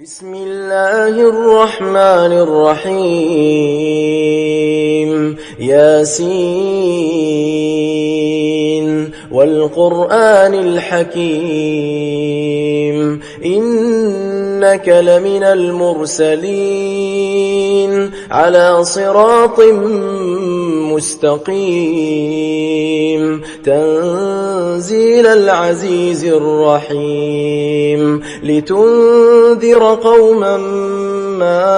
بسم الله الرحمن الرحيم ياسين والقرآن الحكيم إنك لمن المرسلين على صراط مستقيم تنزيل العزيز الرحيم لتنذر قوما ما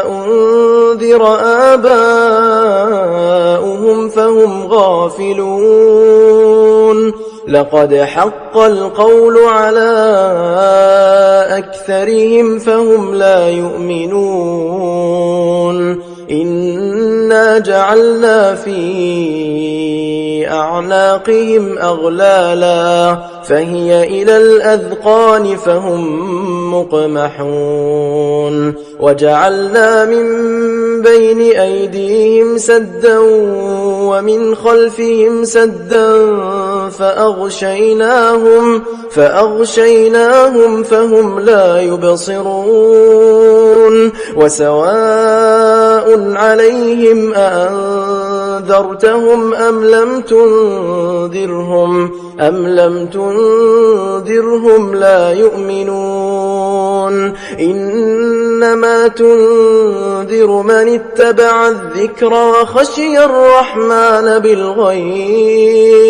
أنذر آباؤهم فهم غافلون لقد حق القول على أكثرهم فهم لا يؤمنون إنا جعلنا في أعناقهم أغلالا فهي إلى الأذقان فهم مقمحون وجعلنا من بين أيديهم سدا ومن خلفهم سدا فأغشيناهم فهم لا يبصرون وسواء عليهم أأنذرتهم أم لم تنذرهم لا يؤمنون إنما تنذر من اتبع الذكر وخشي الرحمن بالغيب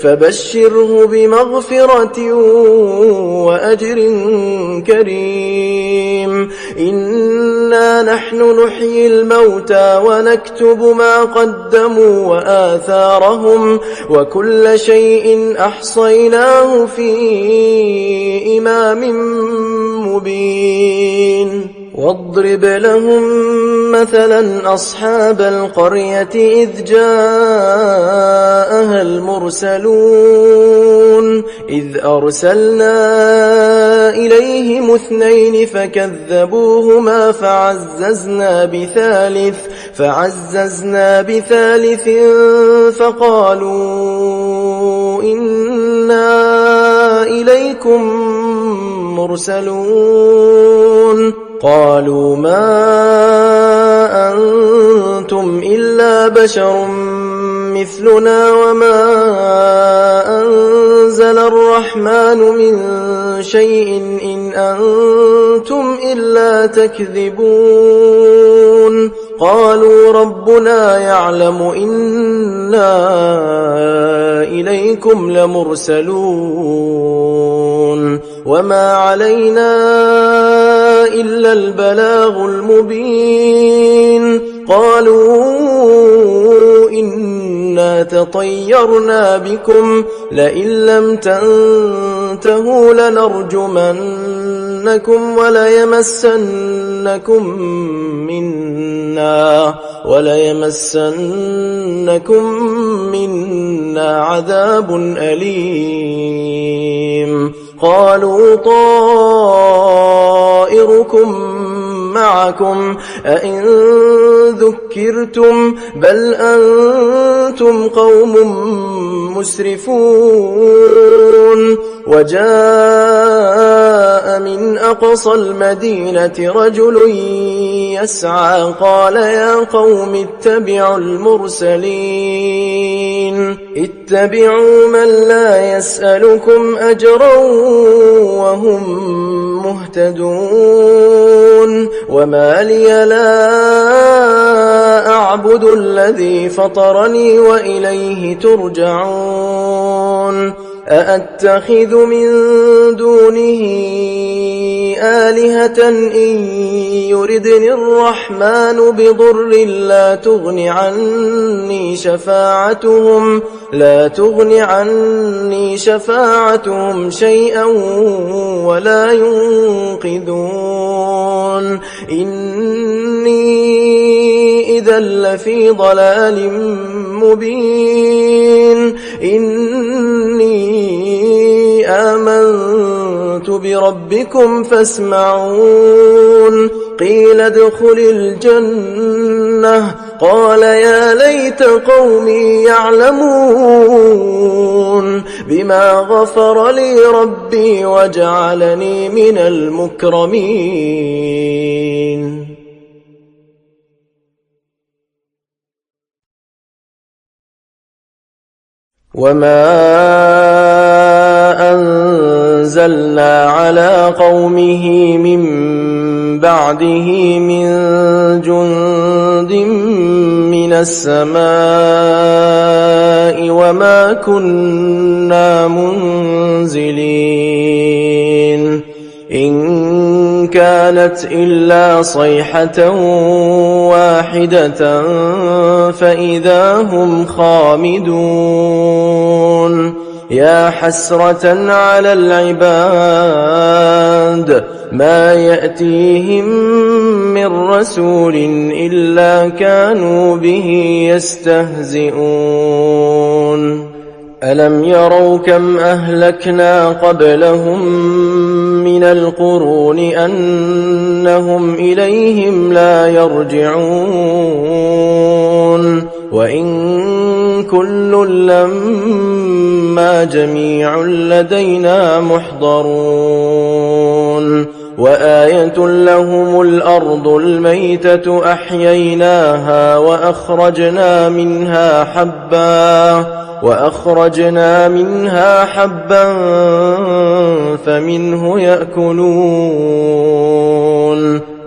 فبشره بمغفرة وأجر كريم إنا نحن نحيي الموتى ونكتب ما قدموا وآثارهم وكل شيء أحصيناه في إمام مبين واضرب لهم مثلا أصحاب القرية إذ جاءها المرسلون إذ أرسلنا إليهم 2 فكذبوهما فعززنا بثالث فقالوا إنا إليكم مرسلون قالوا ما أنتم إلا بشر مثلنا وما أنزل الرحمن من شيء إن أنتم إلا تكذبون قالوا ربنا يعلم إنا إليكم لمرسلون وما علينا إلا البلاغ المبين قالوا إنا تطيرنا بكم لئن لم تنتهوا لنرجمنكم وليمسنكم منا عذاب أليم قالوا طائركم معكم أئن ذكرتم بل أنتم قوم مسرفون وجاء من أقصى المدينة رجل يسعى قال يا قوم اتبعوا المرسلين اتبعوا من لا يسألكم أجرا وهم مهتدون وما لي لا أعبد الذي فطرني وإليه ترجعون أأتخذ من دونه آلهة إن يردني الرحمن بضر لا تغن عني شفاعتهم شيئا ولا ينقذون إني إذا لفي ضلال مبين إني آمنت بربكم فاسمعون قيل ادخل الجنة قال يا ليت قومي يعلمون بما غفر لي ربي وجعلني من المكرمين. وما أنزلنا على قومه من بعده من جند من السماء وما كنا منزلين إن كانت إلا صيحة واحدة فإذا هم خامدون. يا حسرة على العباد ما يأتيهم من رسول إلا كانوا به يستهزئون. ألم يروا كم أهلكنا قبلهم من القرون أنهم إليهم لا يرجعون وإن كل لما جميع لدينا محضرون. وآية لهم الأرض الميتة أحييناها وأخرجنا منها حبا فمنه يأكلون.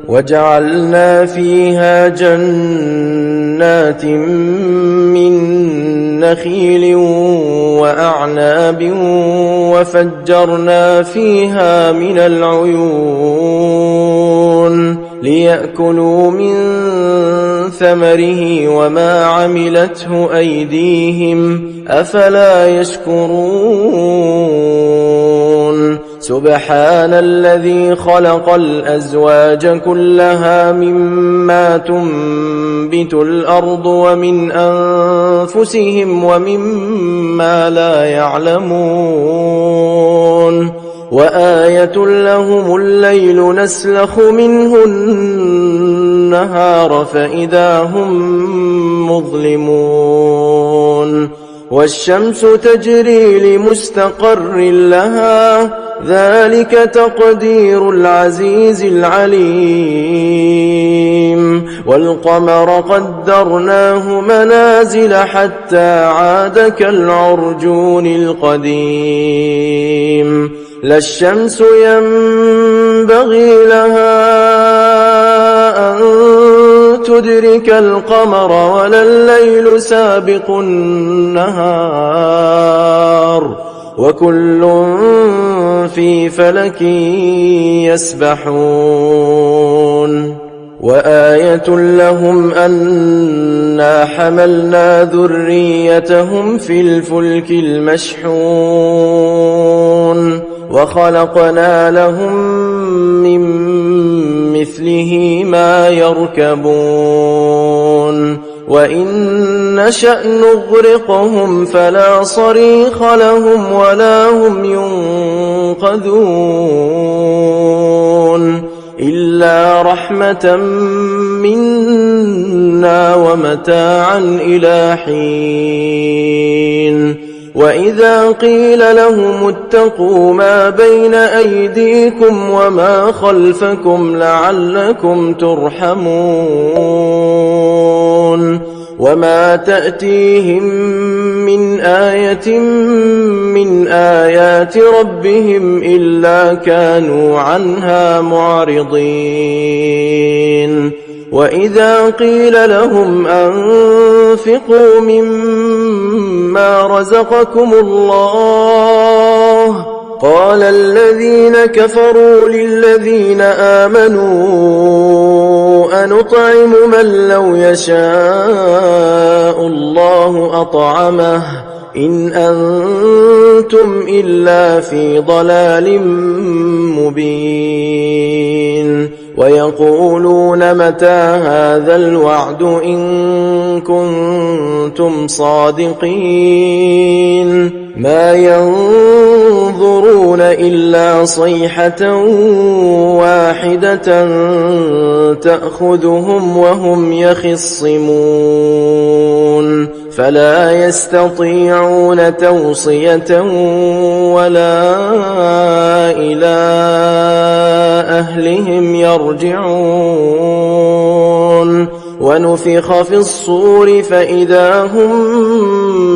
وجعلنا فيها جنات من نخيل وأعناب وفجرنا فيها من العيون ليأكلوا من ثمره وما عملته أيديهم أفلا يشكرون. سبحان الذي خلق الأزواج كلها مما تنبت الأرض ومن أنفسهم ومما لا يعلمون. وآية لهم الليل نسلخ منه النهار فإذا هم مظلمون. والشمس تجري لمستقر لها ذلك تقدير العزيز العليم. والقمر قدرناه منازل حتى عاد كالعرجون القديم. لا الشمس ينبغي لها أن تدرك القمر ولا الليل سابق النهار وكل في فلك يسبحون. وآية لهم أنا حملنا ذريتهم في الفلك المشحون وخلقنا لهم من مثله ما يركبون. وإن نشأ نغرقهم فلا صريخ لهم ولا هم ينقذون إلا رحمة منا ومتاعا إلى حين. وإذا قيل لهم اتقوا ما بين أيديكم وما خلفكم لعلكم ترحمون. وما تأتيهم من آية من آيات ربهم إلا كانوا عنها معرضين. وإذا قيل لهم أنفقوا مما رزقكم الله قال الذين كفروا للذين آمنوا أنطعم من لو يشاء الله أطعمه إن أنتم إلا في ضلال مبين. ويقولون متى هذا الوعد إن كنتم صادقين ما ينظرون ينظرون إلا صيحة واحدة تأخذهم وهم يخصمون فلا يستطيعون توصية ولا إلى أهلهم يرجعون ونفخ في الصور فإذا هم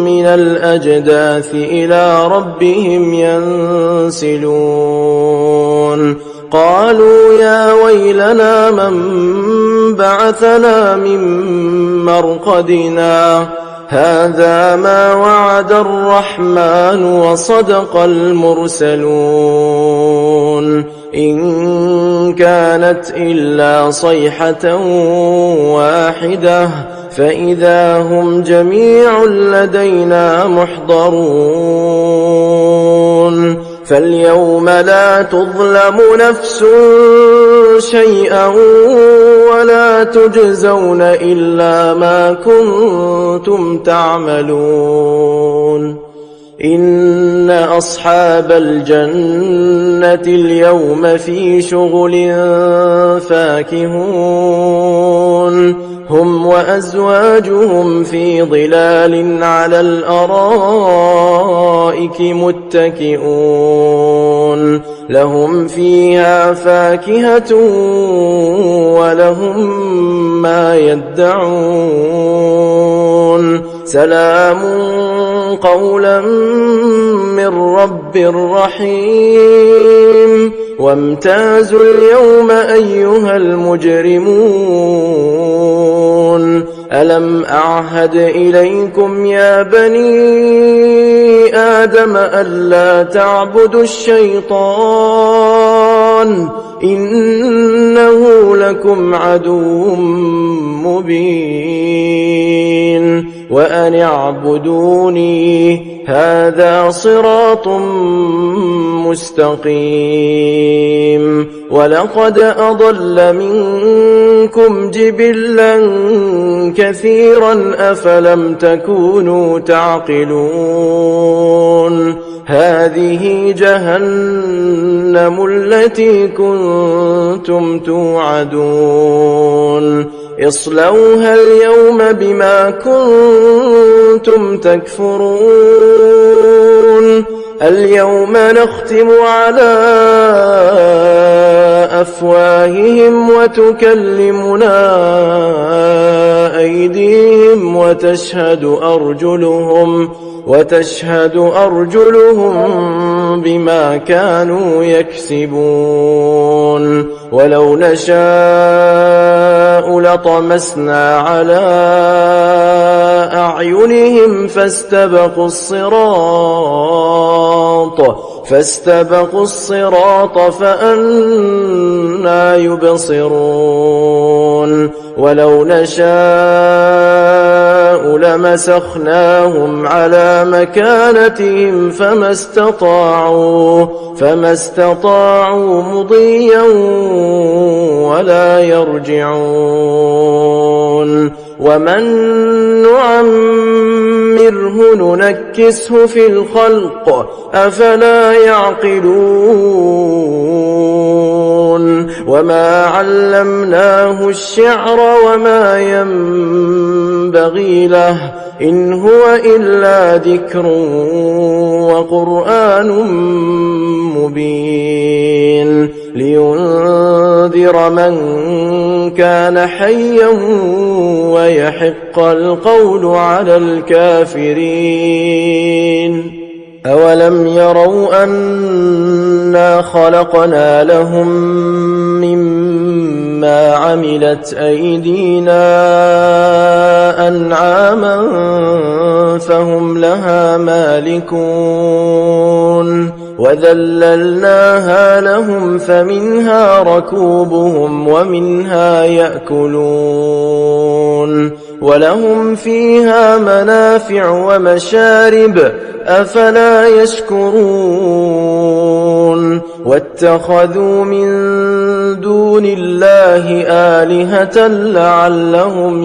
من الأجداث إلى ربهم ينسلون قالوا يا ويلنا من بعثنا من مرقدنا هذا ما وعد الرحمن وصدق المرسلون إن كانت إلا صيحة واحدة فإذا هم جميع لدينا محضرون فاليوم لا تظلم نفس شيئا ولا تجزون إلا ما كنتم تعملون إن أصحاب الجنة اليوم في شغل فاكهون هم وأزواجهم في ظلال على الأرائك متكئون لهم فيها فاكهة ولهم ما يدعون سلام قولا من رب رحيم وامتازوا اليوم أيها المجرمون ألم أعهد إليكم يا بني آدم ألا تعبدوا الشيطان إنه لكم عدو مبين وأن اعبدوني هذا صراط مستقيم ولقد أضل منكم جبلا كثيرا أفلم تكونوا تعقلون هذه جهنم التي كنتم توعدون اصلوها اليوم بما كنتم تكفرون اليوم نختم على أفواههم وتكلمنا أيديهم وتشهد أرجلهم بما كانوا يكسبون ولو نشاء لطمسنا على أعينهم فاستبقوا الصراط فأنى يبصرون ولو نشاء لمسخناهم على مكانتهم فما استطاعوا مضيا ولا يرجعون ومن نعمره ننكسه في الخلق أفلا يعقلون وما علمناه الشعر وما ينبغي له إن هو إلا ذكر وقرآن مبين لينذر من كان حيا ويحق القول على الكافرين أولم يروا أنا خلقنا لهم مما عملت أيدينا أنعاما فهم لها مالكون وذللناها لهم فمنها ركوبهم ومنها يأكلون ولهم فيها منافع ومشارب أفلا يشكرون واتخذوا من دون الله آلهة لعلهم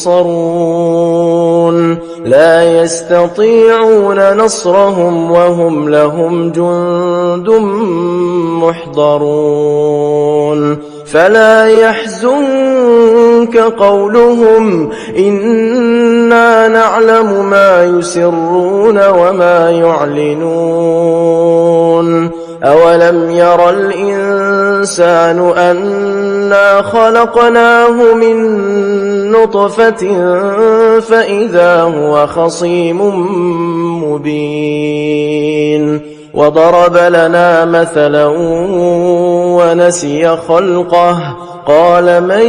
ينصرون لا يستطيعون نصرهم وهم لهم جند محضرون فلا يحزنك قولهم إنا نعلم ما يسرون وما يعلنون أولم ير الإنسان أنا خلقناه من نطفة فإذا هو خصيم مبين وضرب لنا مثلا ونسي خلقه قال من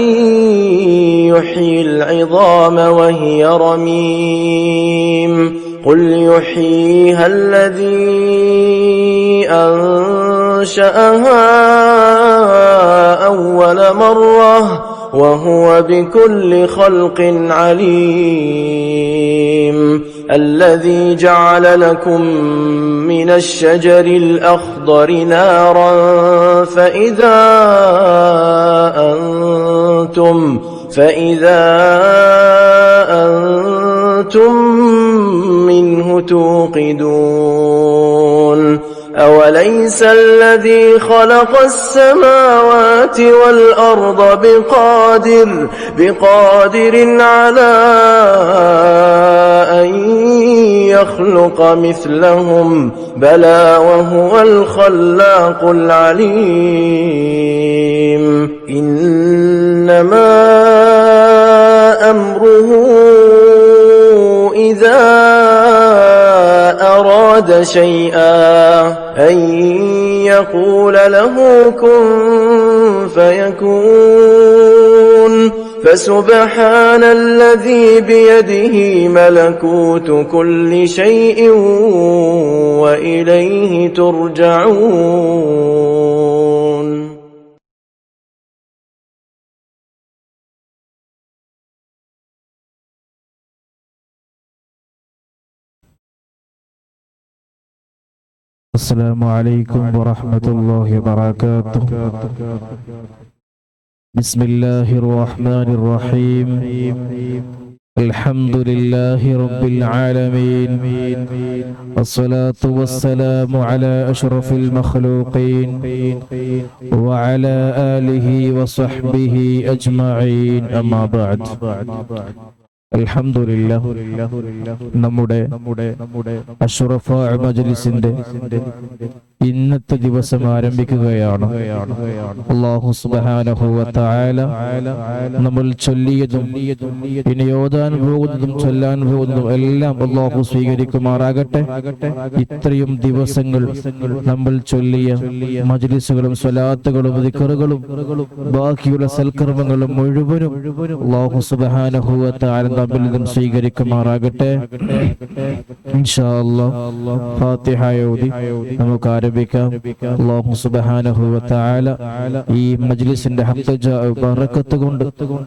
يحيي العظام وهي رميم قل يحييها الذي أنشأها أول مرة وهو بكل خلق عليم الذي جعل لكم من الشجر الأخضر نارا فإذا أنتم منه توقدون أوليس الذي خلق السماوات والأرض بقادر على أن يخلق مثلهم بلى وهو الخلاق العليم إنما أمره إذا أراد شيئا أن يقول له كن فيكون فسبحان الذي بيده ملكوت كل شيء وإليه ترجعون. السلام عليكم ورحمة الله وبركاته. بسم الله الرحمن الرحيم. الحمد لله رب العالمين، والصلاة والسلام على أشرف المخلوقين وعلى آله وصحبه أجمعين. أما بعد. അൽഹംദുലില്ലാഹ്, നമ്മുടെ അഷ്റഫ മജ്ലിസിന്റെ ഇന്നത്തെ ദിവസം ആരംഭിക്കുകയാണ്. അല്ലാഹു സുബ്ഹാനഹു വ തആല നമ്മൾ ചൊല്ലിയതും ഇനി ഓതാൻ പോകുന്നതും ചൊല്ലാൻ പോകുന്നതും എല്ലാം അല്ലാഹു സ്വീകരിക്കുമാറാകട്ടെ. ഇത്രയും ദിവസങ്ങൾ നമ്മൾ ചൊല്ലിയ മജ്ലിസുകളും സ്വലാത്തുകളും ദിക്റുകളും ബാക്കിയുള്ള സൽക്കർമ്മങ്ങളും മുഴുവനും അല്ലാഹു സുബ്ഹാനഹു വ തആല നമ്മിൽ നിന്നും സ്വീകരിക്കുമാറാകട്ടെ. ഇൻഷാ അല്ലാഹ് ഫാത്തിഹ ഓതി നമുക്ക് ആരംഭിക്കാം. അല്ലാഹു സുബ്ഹാനഹു വ തആല ഈ മജ്ലിസിന്റെ ബറക്കത്ത് കൊണ്ട്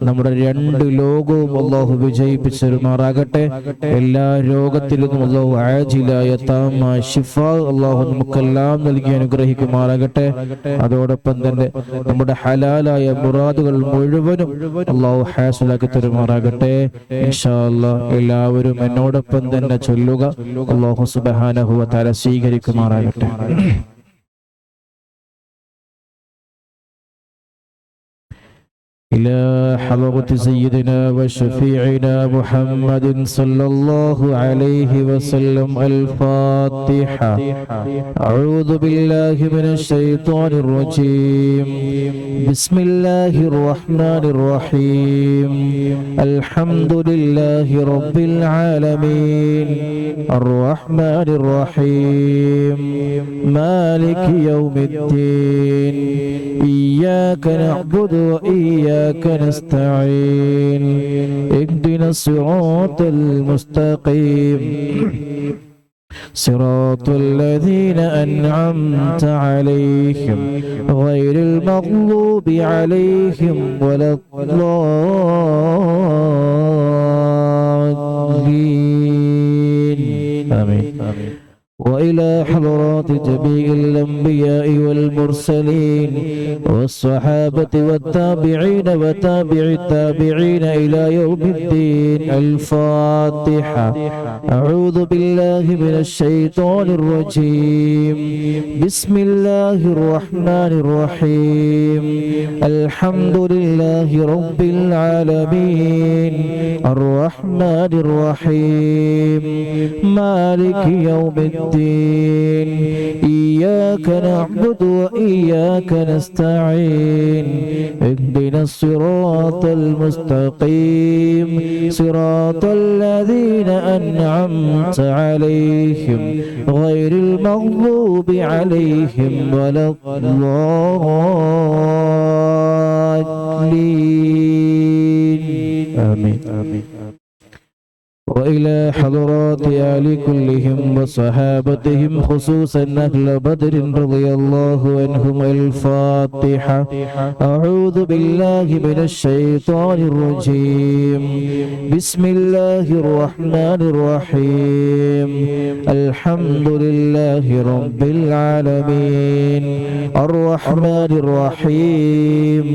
നമ്മുടെ രണ്ട് ലോകവും അല്ലാഹു വിജയിപ്പിച്ചുമാറാകട്ടെ. എല്ലാ രോഗത്തിൽ നിന്നും അല്ലാഹു ആജിലായ താമായ ശിഫാ അല്ലാഹു നമുക്കെല്ലാം നൽകി അനുഗ്രഹിക്കുമാറാകട്ടെ. അതോടൊപ്പം തന്നെ നമ്മുടെ ഹലാലായ മുറാദുകൾ മുഴുവനും അല്ലാഹു ഹാസിലാക്കി തരുമാറാകട്ടെ. ഇൻഷാ അല്ലാഹ് എല്ലാവരും എന്നോടൊപ്പം തന്നെ ചൊല്ലുക. അല്ലാഹു സുബ്ഹാനഹു വ തആല സ്വീകരിക്കുമാറാകട്ടെ. إلى حضرة سيدنا وشفيعنا محمد صلى الله عليه وسلم. الفاتحة. أعوذ بالله من الشيطان الرجيم. بسم الله الرحمن الرحيم. الحمد لله رب العالمين الرحمن الرحيم مالك يوم الدين إياك نعبد وإياك نستعين اهدنا الصراط المستقيم صراط الذين أنعمت عليهم غير المغضوب عليهم ولا الضالين. آمين. وإلى حضرات جميع الأنبياء والمرسلين والصحابة والتابعين وتابع التابعين إلى يوم الدين. الفاتحة. أعوذ بالله من الشيطان الرجيم. بسم الله الرحمن الرحيم. الحمد لله رب العالمين الرحمن الرحيم مالك يوم الدين. إياك نعبد وإياك نستعين. اهدنا الصراط المستقيم صراط الذين أنعمت عليهم غير المغضوب عليهم ولا الضالين. آمين. وإلى حضرات آل كلهم وصحابتهم خصوصا أهل بدر رضي الله عنهم. الفاتحة. أعوذ بالله من الشيطان الرجيم. بسم الله الرحمن الرحيم. الحمد لله رب العالمين الرحمن الرحيم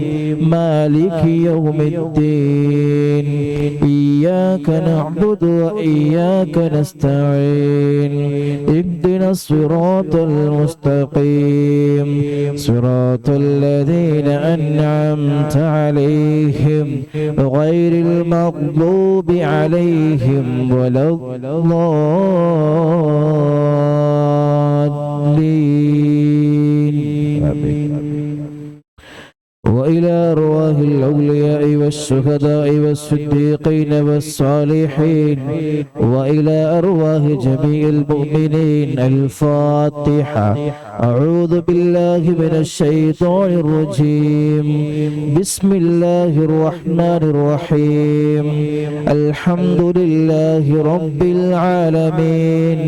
مالك يوم الدين. إياك نعبد وإياك نستعين. اهدنا الصراط المستقيم صراط الذين أنعمت عليهم غير المغضوب عليهم ولا الضالين. وإلى أرواح الأولياء والشهداء والصديقين والصالحين وإلى أرواح جميع المؤمنين. الفاتحة. أعوذ بالله من الشيطان الرجيم. بسم الله الرحمن الرحيم. الحمد لله رب العالمين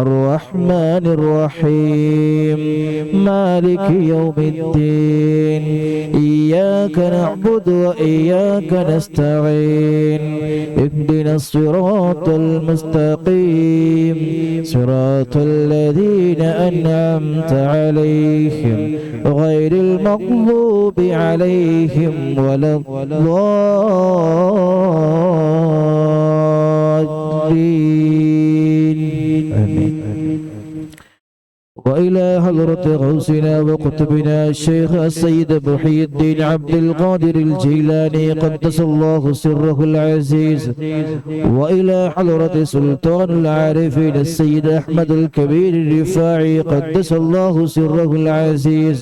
الرحمن الرحيم مالك يوم الدين. إياك نعبد وإياك نستعين. اهدنا الصراط المستقيم صراط الذين أنعمت عليهم غير المغضوب عليهم ولا الضالين. آمين. وإلى حضرة غوثنا وقطبنا الشيخ السيد محي الدين عبد القادر الجيلاني قدس الله سره العزيز. وإلى حضرة سلطان العارفين السيد أحمد الكبير الرفاعي قدس الله سره العزيز.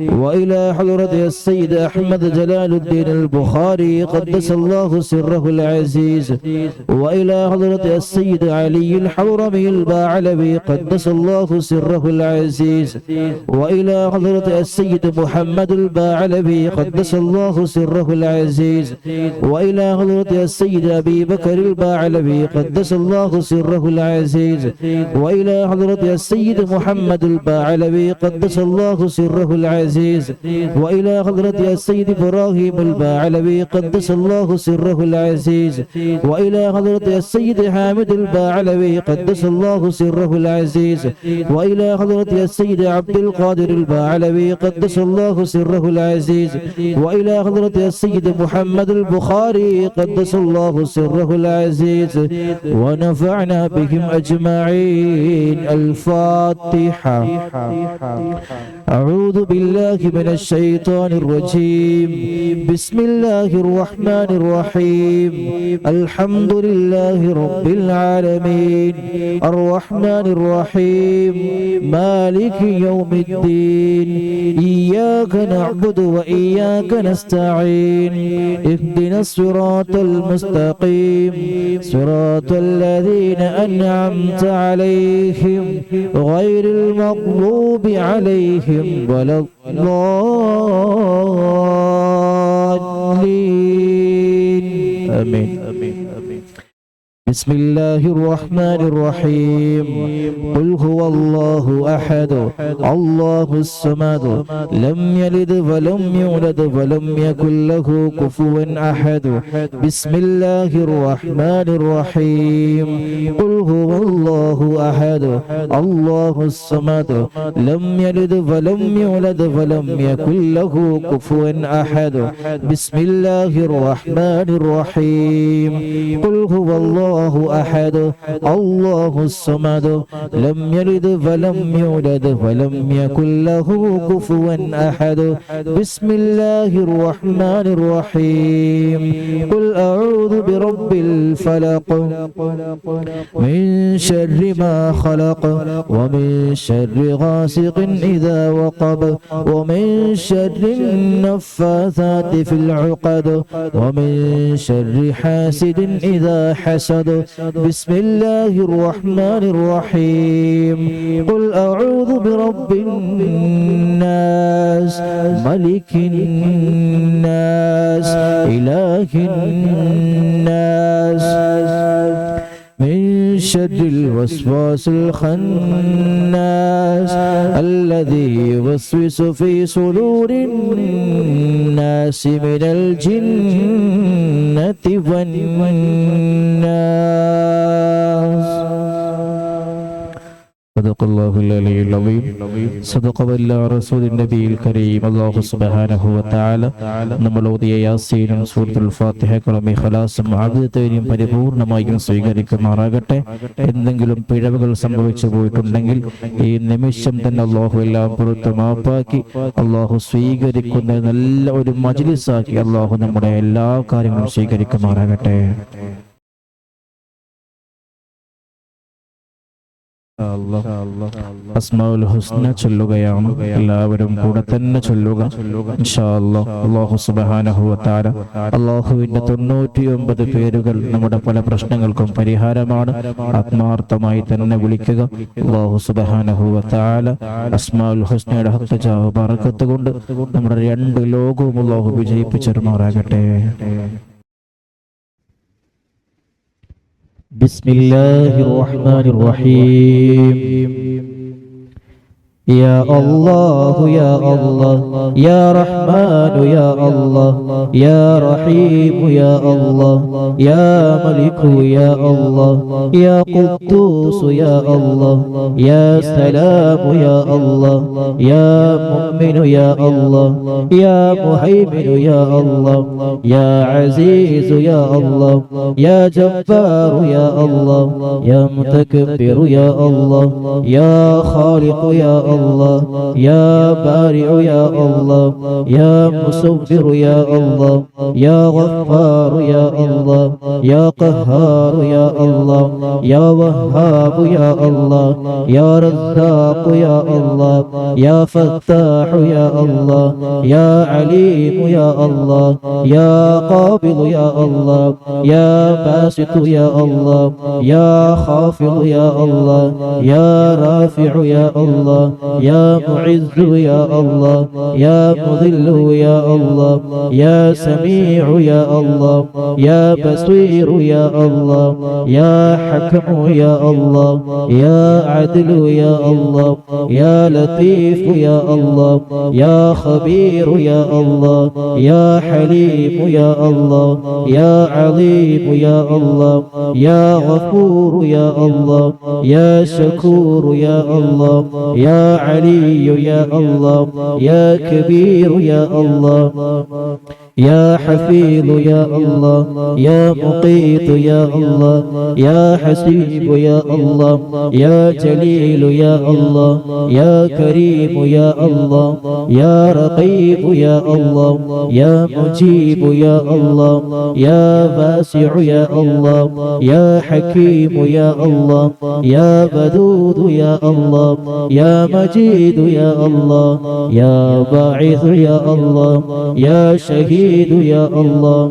وإلى حضرة السيد أحمد جلال الدين البخاري قدس الله سره العزيز. وإلى حضرة السيد علي الحورمي الباعلوي قدس الله سره العزيز. وإلى حضرة السيد محمد الباعلوي قدس الله سره العزيز. وإلى حضرة السيد أبي بكر الباعلوي قدس الله سره العزيز. وإلى حضرة السيد محمد الباعلوي قدس الله سره العزيز. وإلى حضرة السيد إبراهيم الباعلوي قدس الله سره العزيز. وإلى حضرة السيد حامد الباعلوي قدس الله سره العزيز. وإلى حضرة السيد عبد القادر الباعلوي قدس الله سره العزيز. وإلى حضرة السيد محمد البخاري قدس الله سره العزيز ونفعنا بهم أجمعين. الفاتحة. أعوذ بالله من الشيطان الرجيم. بسم الله الرحمن الرحيم. الحمد لله رب العالمين الرحمن الرحيم مالك يوم الدين. إياك نعبد وإياك نستعين. اهدنا الصراط المستقيم صراط الذين أنعمت عليهم غير المغضوب عليهم ولا الضالين. آمين. بسم الله الرحمن الرحيم قل هو الله أحد الله الصمد لم يلد ولم يولد ولم يكن له كفوا أحد بسم الله الرحمن الرحيم قل هو الله أحد الله الصمد لم يلد ولم يولد ولم يكن له كفوا أحد بسم الله الرحمن الرحيم قل هو الله أحد الله الصمد لم يلد ولم يولد ولم يكن له كفوا أحد بسم الله الرحمن الرحيم قل أعوذ برب الفلق من شر ما خلق ومن شر غاسق إذا وقب ومن شر النفاثات في العقد ومن شر حاسد إذا حسد بسم الله الرحمن الرحيم قل أعوذ برب الناس ملك الناس إله الناس من شر الوسواس الخناس الذي يوسوس في صدور الناس من الجنة والناس صدق الله العلي العظيم صدق بالله رسول النبي الكريم الله سبحانه وتعالى നമ്മൾ ഓതിയ യാസീനും സൂറത്തുൽ ഫാത്തിഹകളും ഇഖ്ലാസും ആബിദത്തും പരിപൂർണമായും സ്വീകരിക്കുമാറാകട്ടെ. എന്തെങ്കിലും പിഴവുകൾ സംഭവിച്ചു പോയിട്ടുണ്ടെങ്കിൽ ഈ നിമിഷം തന്നെ അല്ലാഹു എല്ലാം പുറത്ത് മാപ്പാക്കി അല്ലാഹു സ്വീകരിക്കുന്ന നല്ല ഒരു മജ്ലിസാക്കി അല്ലാഹു നമ്മുടെ എല്ലാ കാര്യങ്ങളും സ്വീകരിക്കുമാറാകട്ടെ. അസ്മാഉൽ ഹുസ്ന ചൊല്ലുകയാണ്, എല്ലാവരും കൂടെ തന്നെ ചൊല്ലുക ഇൻഷാ അല്ലാഹ്. അല്ലാഹു സുബ്ഹാനഹു വ തആല അല്ലാഹുവിന്റെ 99 പേരുകൾ നമ്മുടെ പല പ്രശ്നങ്ങൾക്കും പരിഹാരമാണ്. ആത്മാർത്ഥമായി തന്നെ വിളിക്കുക. അല്ലാഹു സുബ്ഹാനഹു വ തആല അസ്മാഉൽ ഹുസ്നയുടെ ഹഖ് ജാഹ് ബറകത്ത് കൊണ്ട് നമ്മുടെ രണ്ട് ലോകവും അല്ലാഹു വിജയിപ്പിച്ചെറുമാറാകട്ടെ. بسم الله الرحمن الرحيم يا الله يا الله يا رحمن يا الله يا رحيم يا الله يا ملك يا الله يا قدوس يا الله يا سلام يا الله يا مؤمن يا الله يا مهيمن يا الله يا عزيز يا الله يا جبار يا الله يا متكبر يا الله يا خالق يا الله يا بارئ يا الله يا مصور يا الله يا غفار يا الله يا قهار يا الله يا وهاب يا الله يا رزاق يا الله يا فتاح يا الله يا عليم يا الله يا قابض يا الله يا باسط يا الله يا خافض يا الله يا رافع يا الله يا معز يا الله يا مذل يا الله يا سميع يا الله يا بصير يا الله يا حكم يا الله يا عدل يا الله يا لطيف يا الله يا خبير يا الله يا حليم يا الله يا عظيم يا الله يا غفور يا الله يا شكور يا الله يا علي يا الله يا كبير يا الله يا حفيظ يا الله يا مقيت يا الله يا حسيب يا الله يا جليل يا الله يا كريم يا الله يا رقيب يا الله يا مجيب يا الله يا واسع يا الله يا حكيم يا الله يا ودود يا الله يا مجيد يا الله يا باعث يا الله يا شهيد يا الله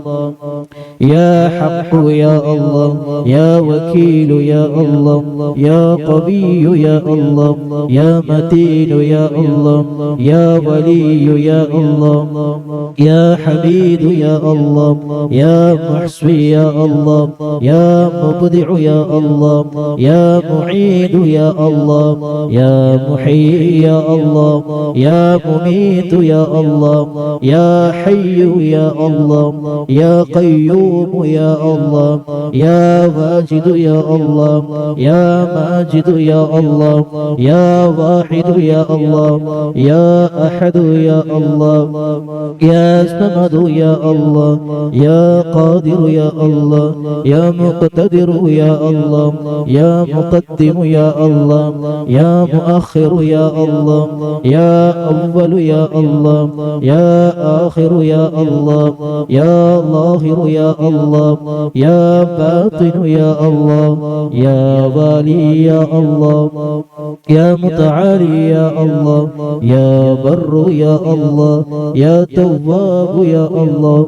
يا حق يا الله يا وكيل يا الله يا قوي يا الله يا متين يا الله يا ولي يا الله يا حميد يا الله يا محصي يا الله يا مبدع يا الله يا معيد يا الله يا محيي يا الله يا مميت يا الله يا حي يا الله يا قيوم يا الله يا واجد يا الله يا ماجد يا الله يا واحد يا الله يا أحد يا الله يا صمد يا الله يا قادر يا الله يا مقتدر يا الله يا مقدم يا الله يا مؤخر يا الله يا أول يا الله يا آخر يا الله يا ظاهر يا الله يا باطن يا الله يا والي يا الله يا متعالي يا الله يا بر يا الله يا تواب يا الله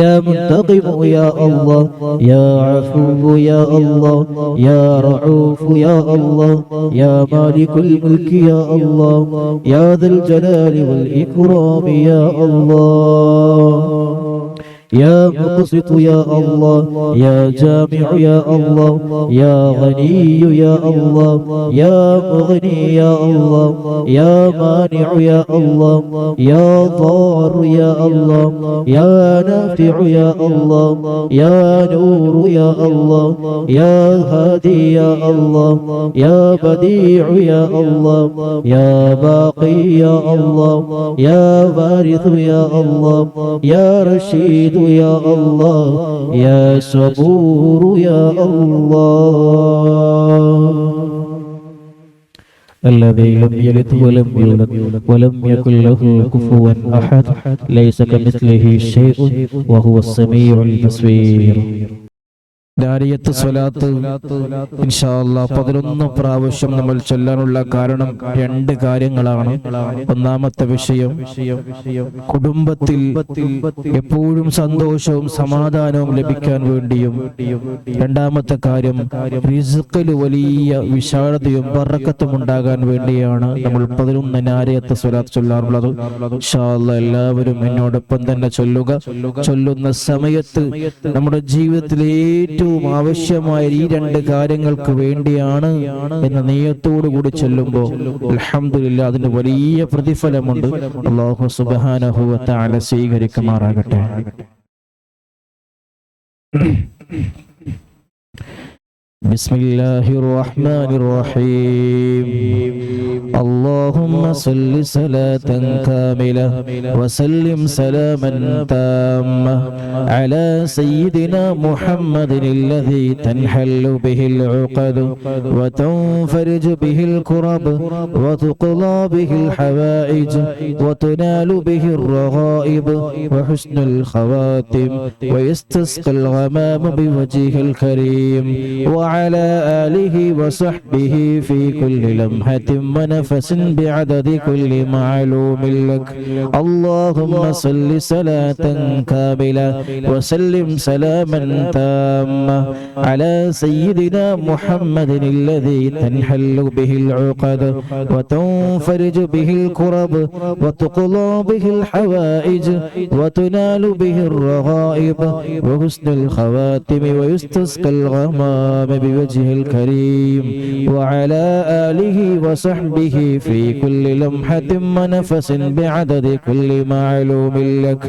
يا منتقم يا الله يا عفو يا الله يا رعوف يا الله يا مالك الملك يا الله يا ذا الجلال والإكرام يا الله يا مقسط يا الله يا جامع يا الله يا غني يا الله يا مغني يا الله يا مانع يا الله يا ضار يا الله يا نافع يا الله يا نور يا الله يا هادي يا الله يا بديع يا الله يا باقي يا الله يا وارث يا الله يا رشيد يا الله يا صبور يا الله الذي لم يلد ولم يولد ولم يكن له كفوا أحد ليس كمثله شيء وهو السميع البصير. ദാരിയത്ത് സ്വലാത്ത് ഇൻഷാ അല്ലാഹ് 11 പ്രാവശ്യം നമ്മൾ ചൊല്ലാനുള്ള കാരണം രണ്ട് കാര്യങ്ങളാണ്. ഒന്നാമത്തെ വിഷയം കുടുംബത്തിൽ എപ്പോഴും സന്തോഷവും സമാധാനവും ലഭിക്കാൻ വേണ്ടിയും, രണ്ടാമത്തെ കാര്യം റിസ്ഖിൽ വലിയ വിശാലതയും ബറക്കത്തും ഉണ്ടാകാൻ വേണ്ടിയാണ് നമ്മൾ 11 നാരിയത്ത് സ്വലാത്ത് ചൊല്ലാറുള്ളത്. ഇൻഷാ അല്ലാഹ് എല്ലാവരും എന്നോടൊപ്പം തന്നെ ചൊല്ലുക. ചൊല്ലുന്ന സമയത്ത് നമ്മുടെ ജീവിതത്തിലെ ഏറ്റവും ആവശ്യമായ ഈ രണ്ട് കാര്യങ്ങൾക്ക് വേണ്ടിയാണ് എന്ന നിയ്യത്തോടു കൂടി ചൊല്ലുമ്പോൾ അൽഹംദുലില്ലാഹ് അതിന് വലിയ പ്രതിഫലമുണ്ട്. അല്ലാഹു സുബ്ഹാനഹു വ തആല സ്വീകരിക്കുമാറാകട്ടെ. بسم الله الرحمن الرحيم. اللهم صل صلاة كاملة وسلم سلاما تاما على سيدنا محمد الذي تنحل به العقد وتنفرج به الكرب وتقضى به الحوائج وتنال به الرغائب وحسن الخواتم ويستسقى الغمام بوجهه الكريم وعلى آله وصحبه في كل لمحة ونفس بعدد كل معلوم لك. اللهم صل صلاة كاملة وسلم سلاما تاما على سيدنا محمد الذي تنحل به العقد وتنفرج به الكرب وتقضى به الحوائج وتنال به الرغائب وحسن الخواتم ويستسقى الغمام بوجه الكريم وعلى آله وصحبه في كل لمحة ونفس بعدد كل معلوم لك.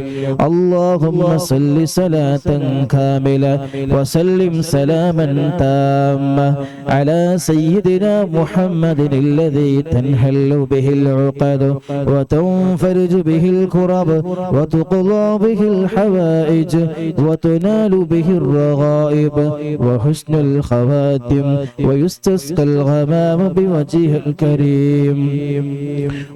اللهم صل صلاة كاملة وسلم سلاما تاما على سيدنا محمد الذي تنحل به العقد وتنفرج به الكرب وتقضى به الحوائج وتنال به الرغائب وحسن الخواتم الخواتم ويستسقى الغمام بوجهه الكريم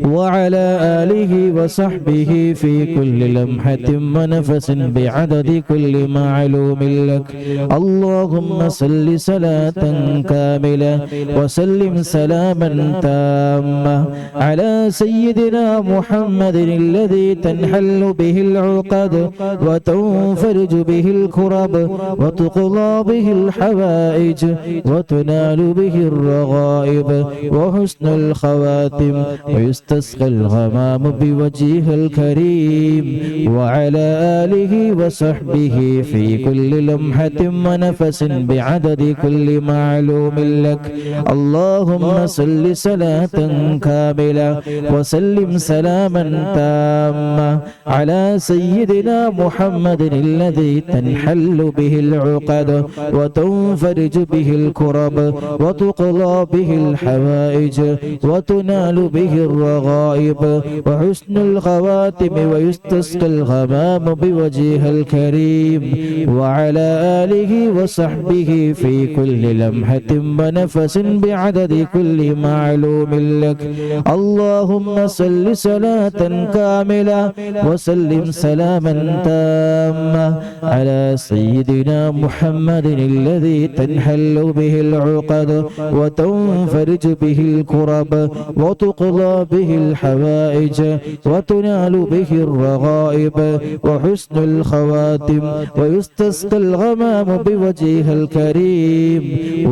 وعلى آله وصحبه في كل لمحة ونفس بعدد كل معلوم لك اللهم صل صلاة كاملة وسلم سلاما تاما على سيدنا محمد الذي تنحل به العقد وتنفرج به الكرب وتقضى به الحوائج وتنال به الرغائب وحسن الخواتم ويستسقى الغمام بوجهه الكريم وعلى آله وصحبه في كل لمحة ونفس بعدد كل معلوم لك اللهم صل صلاة كاملة وسلم سلاما تاما على سيدنا محمد الذي تنحل به العقد وتنفرج به الكرب وتقضى به الحوائج وتنال به الرغائب وحسن الخواتم ويستسقى الغمام بوجهه الكريم وعلى آله وصحبه في كل لمحة ونفس بعدد كل معلوم لك اللهم صل صلاة كاملة وسلم سلاما تاما على سيدنا محمد الذي تنحل به العقد وتنفرج به الكرب وتقضى به الحوائج وتنال به الرغائب وحسن الخواتم ويستسقى الغمام بوجهه الكريم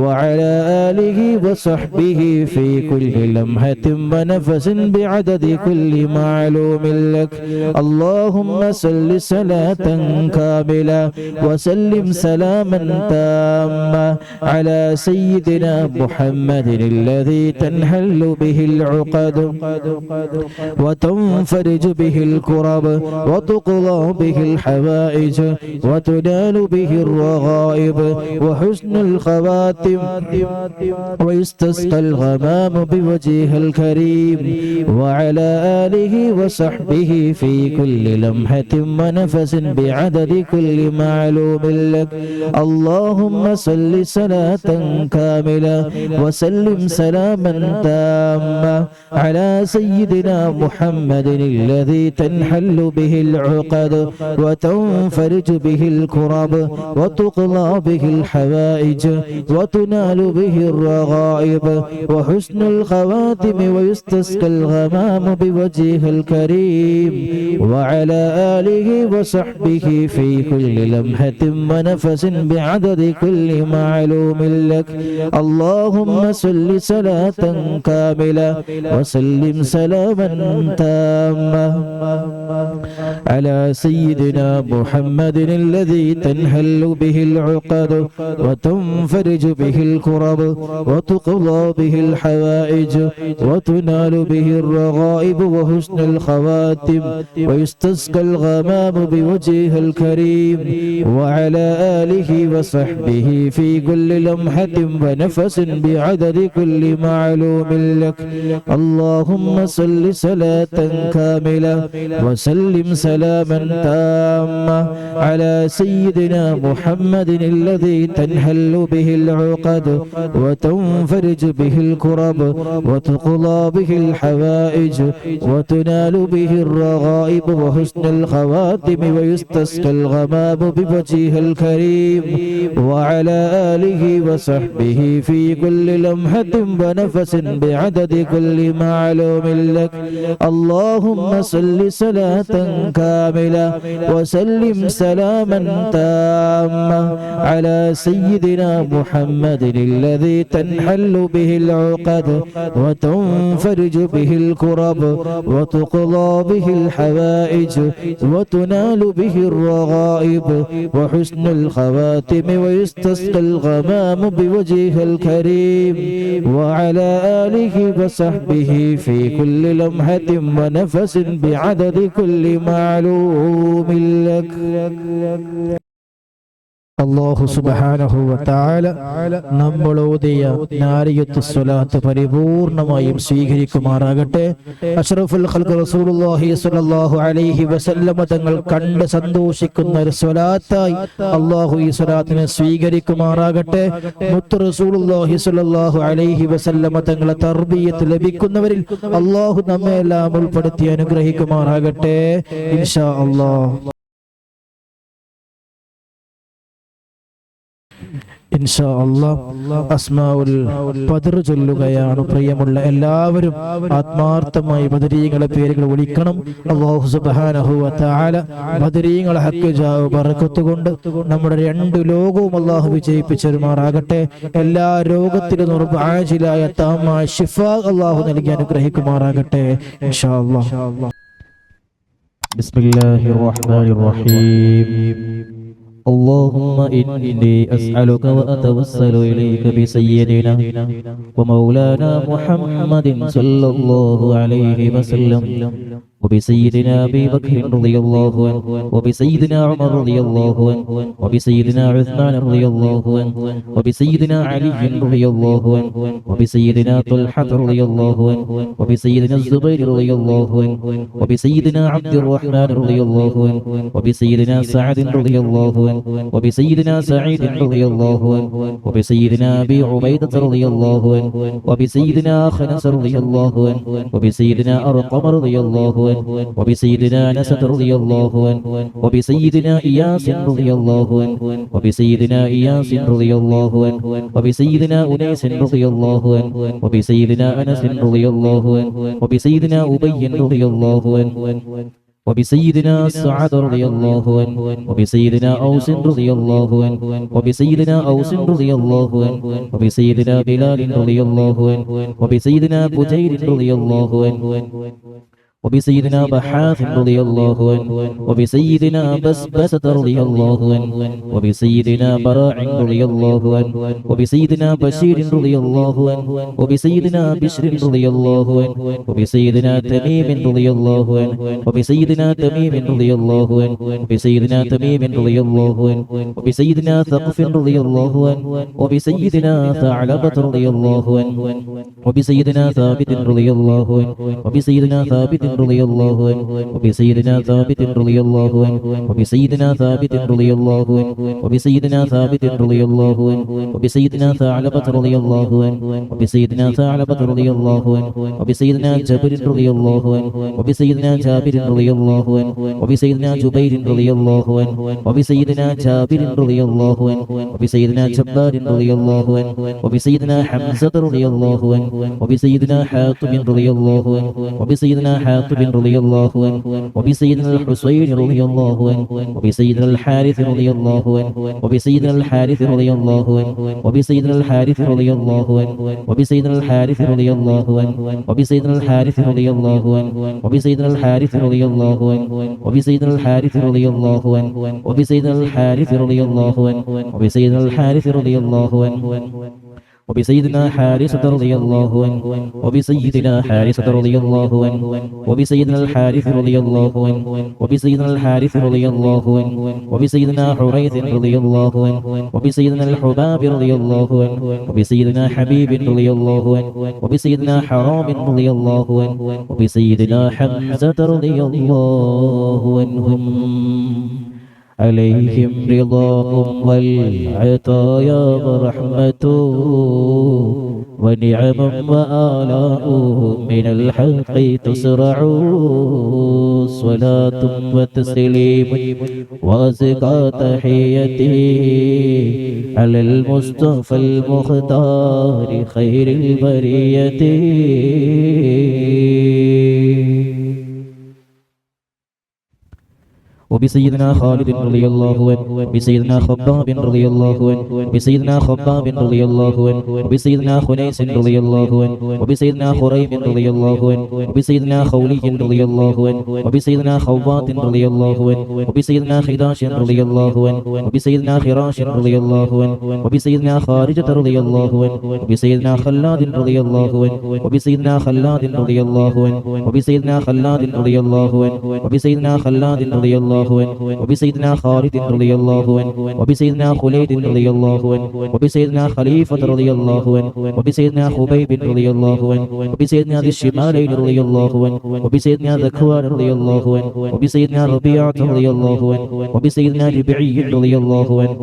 وعلى آله وصحبه في كل لمحة ونفس بعدد كل معلوم لك اللهم صل صلاة كاملة وسلم سلاما تاما على سيدنا محمد الذي تنحل به العقد وتنفرج به الكرب وتقضى به الحوائج وتنال به الرغائب وحسن الخواتم ويستسقى الغمام بوجهه الكريم وعلى آله وصحبه في كل لمحة ونفس بعدد كل معلوم لك اللهم صل صلاة كاملة وسلم سلاما تاما على سيدنا محمد الذي تنحل به العقد وتنفرج به الكرب وتقضى به الحوائج وتنال به الرغائب وحسن الخواتم ويستسقى الغمام بوجهه الكريم وعلى آله وصحبه في كل لمحة ونفس بعدد كل معلوم لك اللهم صل صلاة كاملة وسلم سلاما تاما على سيدنا محمد الذي تنحل به العقد وتنفرج به الكرب وتقضى به الحوائج وتنال به الرغائب وحسن الخواتم ويستسقى الغمام بوجهه الكريم وعلى آله وصحبه في كل لمحة ونفس بعدد كل معلوم لك اللهم صل صلاة كاملة وسلم سلاما تاما على سيدنا محمد الذي تنحل به العقد وتنفرج به الكرب وتقضى به الحوائج وتنال به الرغائب وحسن الخواتم ويستسقى الغمام بوجهه الكريم وعلى آله وصحبه في كل لمحة ونفس بعدد كل معلوم لك اللهم صل صلاة كاملة وسلم سلاما تاما على سيدنا محمد الذي تنحل به العقد وتنفرج به الكرب وتقضى به الحوائج وتنال به الرغائب وحسن الخواتم ويستسقى الغمام بوجهه الكريم وعلى آله وصحبه في كل لمحة ونفس بعدد كل معلوم لك അല്ലാഹു സുബ്ഹാനഹു വ തആല നമ്മളോദിയ നാരിയത്തു സ്വലാത്ത് പരിപൂർണമായും സ്വീകരിക്കുമാറാകട്ടെ. അഷ്റഫുൽ ഖൽഖ് റസൂലുള്ളാഹി സ്വല്ലല്ലാഹു അലൈഹി വസല്ലം തങ്ങൾ കണ്ട് സന്തോഷിക്കുന്ന ഒരു സ്വലാത്തായി അല്ലാഹു ഈ സ്വലാത്തിനെ സ്വീകരിക്കുമാറാകട്ടെ. മുത്ത് റസൂലുള്ളാഹി സ്വല്ലല്ലാഹു അലൈഹി വസല്ലം തങ്ങളെ തർബിയത്ത് ലഭിക്കുന്നവരിൽ അല്ലാഹു നമ്മെ എല്ലാം ഉൾപ്പെടുത്തി അനുഗ്രഹിക്കുമാറാകട്ടെ ഇൻഷാ അല്ലാഹ്. ഇൻഷാ അല്ലാഹ് അസ്മാഉൽ ബദർ ചൊല്ലുകയാണ്. പ്രിയമുള്ള എല്ലാവരും ആത്മാർത്ഥമായി ബദരീങ്ങളെ പേരുകൾ വിളിക്കണം. അല്ലാഹു സുബ്ഹാനഹു വ തആല ബദരീങ്ങളെ ഹക്ക് ജാവ് ബറക്കത്ത് കൊണ്ട് നമ്മുടെ രണ്ട് ലോകവും അല്ലാഹു വിജയിപ്പിച്ചരുമാറാകട്ടെ. എല്ലാ രോഗത്തിലും ആജിലായ താമായ ശിഫ അല്ലാഹു നൽകി അനുഗ്രഹിക്കുമാറാകട്ടെ ഇൻഷാ അല്ലാഹ്. ബിസ്മില്ലാഹിർ റഹ്മാനിർ റഹീം. اللهم إني أسألك وأتوسل إليك بسيدنا ومولانا محمد صلى الله عليه وسلم وبسيدنا أبي بكر رضي الله عنه وبسيدنا عمر رضي الله عنه وبسيدنا عثمان رضي الله عنه وبسيدنا علي رضي الله عنه وبسيدنا طلحة رضي الله عنه وبسيدنا الزبير رضي الله عنه وبسيدنا عبد الرحمن رضي الله عنه وبسيدنا سعد رضي الله عنه وبسيدنا سعيد رضي الله عنه وبسيدنا أبي عبيدة رضي الله عنه وبسيدنا خنس رضي الله عنه وبسيدنا أرقم رضي الله عنه وبسيدنا أنس رضي الله عنه وبسيدنا إياس رضي الله عنه وبسيدنا إياس رضي الله عنه وبسيدنا أنيس رضي الله عنه وبسيدنا أنس رضي الله عنه وبسيدنا أبي رضي الله عنه وبسيدنا سعد رضي الله عنه وبسيدنا أوس رضي الله عنه وبسيدنا أوس رضي الله عنه وبسيدنا بلال رضي الله عنه وبسيدنا بجير رضي الله عنه وبسيدنا بحاث رضي الله عنه وبسيدنا بسبسة رضي الله عنه وبسيدنا براع رضي الله عنه وبسيدنا بشير رضي الله عنه وبسيدنا بشر رضي الله عنه وبسيدنا تميم رضي الله عنه وبسيدنا تميم رضي الله عنه وبسيدنا تميم رضي الله عنه وبسيدنا ثقف رضي الله عنه وبسيدنا ثعلبة رضي الله عنه وبسيدنا ثابت رضي الله عنه وبسيدنا ثابت رضي الله عنه وبسيدنا ثابت رضي الله عنه وبسيدنا ثابت رضي الله عنه وبسيدنا ثابت رضي الله عنه وبسيدنا ثعلبة رضي الله عنه وبسيدنا ثعلبة رضي الله عنه وبسيدنا جابر رضي الله عنه وبسيدنا جابر رضي الله عنه وبسيدنا جبير رضي الله عنه وبسيدنا جابر رضي الله عنه وبسيدنا جبار رضي الله عنه وبسيدنا حمزة رضي الله عنه وبسيدنا حاتم رضي الله عنه وبسيدنا حاتم رضي الله عنه وبسيدنا الحسين رضي الله عنه وبسيدنا الحارث رضي الله عنه وبسيدنا الحارث رضي الله عنه وبسيدنا الحارث رضي الله عنه وبسيدنا الحارث رضي الله عنه وبسيدنا الحارث رضي الله عنه وبسيدنا الحارث رضي الله عنه وبسيدنا الحارث رضي الله عنه وبسيدنا الحارث رضي الله عنه وبسيدنا الحارث رضي الله عنه وبسيدنا حارثة رضي الله عنه وبسيدنا حارثة رضي الله عنه وبسيدنا الحارث رضي الله عنه وبسيدنا الحارث رضي الله عنه وبسيدنا حريث رضي الله عنه وبسيدنا الحباب رضي الله عنه وبسيدنا حبيب رضي الله عنه وبسيدنا حرام رضي الله عنه وبسيدنا حمزة رضي الله عنهم عليهم رضاهم والعطايا ورحمة ونعم وآلاء من الحق تسرع صلاة وتسليم وأزكى تحيتي على المصطفى المختار خير البرية وبسيدنا خالد رضي الله عنه وبسيدنا خباب رضي الله عنه وبسيدنا خباب رضي الله عنه وبسيدنا خنيس رضي الله عنه وبسيدنا خريم رضي الله عنه وبسيدنا خولي رضي الله عنه وبسيدنا خوات رضي الله عنه وبسيدنا خداش رضي الله عنه وبسيدنا خراش رضي الله عنه وبسيدنا خارجة رضي الله عنه وبسيدنا خلاد رضي الله عنه وبسيدنا خلاد رضي الله عنه وبسيدنا خلاد رضي الله عنه وبسيدنا خلاد رضي الله عنه وبسيدنا خالد رضي الله عنه وبسيدنا خليد رضي الله عنه وبسيدنا خليفة رضي الله عنه وبسيدنا خبيب رضي الله عنه وبسيدنا ذي الشمالين رضي الله عنه وبسيدنا ذكوان رضي الله عنه وبسيدنا ربيعة رضي الله عنه وبسيدنا ربعي رضي الله عنه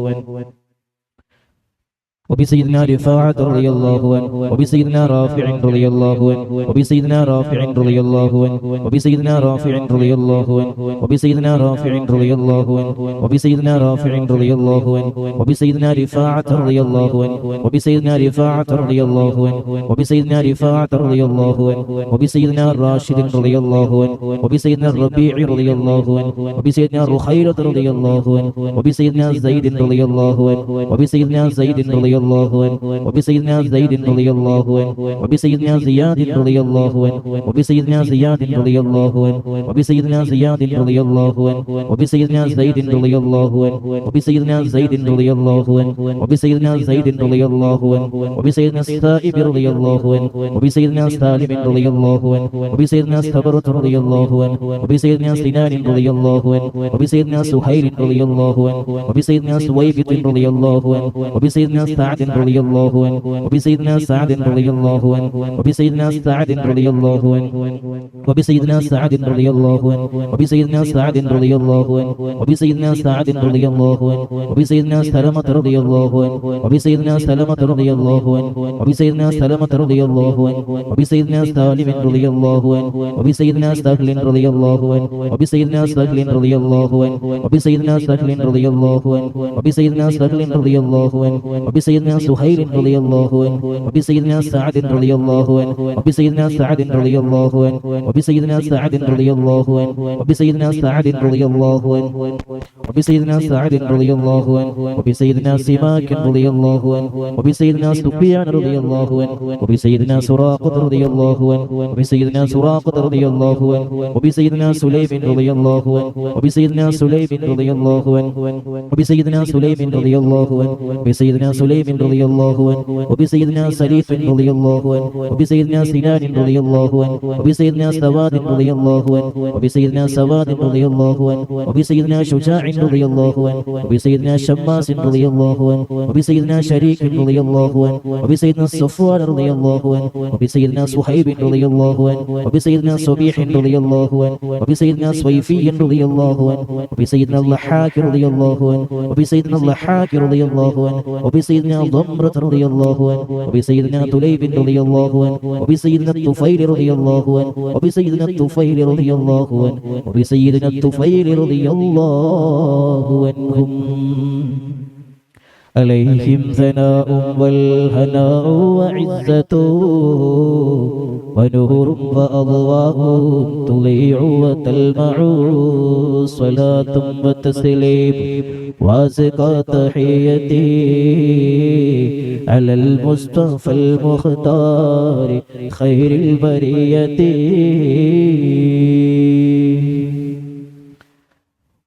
وبسيدنا رفاعة رضي الله عنه وبسيدنا رافع رضي الله عنه وبسيدنا رافع رضي الله عنه وبسيدنا رافع رضي الله عنه وبسيدنا رافع رضي الله عنه وبسيدنا رافع رضي الله عنه وبسيدنا رفاعة رضي الله عنه وبسيدنا رفاعة رضي الله عنه وبسيدنا رفاعة رضي الله عنه وبسيدنا راشد رضي الله عنه وبسيدنا الربيع رضي الله عنه وبسيدنا رخيرة رضي الله عنه وبسيدنا زيد رضي الله عنه وبسيدنا زيد رضي الله عنه وبسيدنا زيد رضي الله عنه وبسيدنا زياد رضي الله عنه وبسيدنا زياد رضي الله عنه وبسيدنا زياد رضي الله عنه وبسيدنا زيد رضي الله عنه وبسيدنا زيد رضي الله عنه وبسيدنا زيد رضي الله عنه وبسيدنا السائب رضي الله عنه وبسيدنا سالم رضي الله عنه وبسيدنا استبرة رضي الله عنه وبسيدنا سنان رضي الله عنه وبسيدنا سهيل رضي الله عنه وبسيدنا سويبط رضي الله عنه وبسيدنا سعد رضي الله عنه وبسيدنا سعد رضي الله عنه وبسيدنا سعد رضي الله عنه وبسيدنا سعد رضي الله عنه وبسيدنا سعد رضي الله عنه وبسيدنا سعد رضي الله عنه وبسيدنا سلمة رضي الله عنه وبسيدنا سلمة رضي الله عنه وبسيدنا سلمة رضي الله عنه وبسيدنا سالم رضي الله عنه وبسيدنا سهل رضي الله عنه وبسيدنا سهل رضي الله عنه وبسيدنا سهل رضي الله عنه وبسيدنا سهل رضي الله عنه وبسيدنا سهيل رضي الله عنه وبسيدنا سعد رضي الله عنه وبسيدنا سعد رضي الله عنه وبسيدنا سعد رضي الله عنه وبسيدنا سعد رضي الله عنه وبسيدنا سعد رضي الله عنه وبسيدنا سماك رضي الله عنه وبسيدنا سفيان رضي الله عنه وبسيدنا سراقة رضي الله عنه وبسيدنا سراقة رضي الله عنه وبسيدنا سليم رضي الله عنه وبسيدنا سليم رضي الله عنه وبسيدنا سليم رضي الله عنه وبسيدنا سليم رضي الله عنه وبسيدنا سليف رضي الله عنه وبسيدنا سنان رضي الله عنه وبسيدنا سواد رضي الله عنه وبسيدنا سواد رضي الله عنه وبسيدنا شجاع رضي الله عنه وبسيدنا شماس رضي الله عنه وبسيدنا شريك رضي الله عنه وبسيدنا الصفوان رضي الله عنه وبسيدنا صهيب رضي الله عنه وبسيدنا صبيح رضي الله عنه وبسيدنا صيفي رضي الله عنه وبسيدنا الضحاك رضي الله عنه وبسيدنا الضحاك رضي الله عنه وبسيدنا ضمرة رضي الله عنه وبسيدنا طليب رضي الله عنه وبسيدنا الطفيل رضي الله عنه وبسيدنا الطفيل رضي الله عنه وبسيدنا الطفيل رضي الله عنهم عليهم ثناء والهناء وعزة ونور وأضواء تضيع وتلمع صلاة وتسليم وازقى تحيتي على المصطفى المختار خير البرية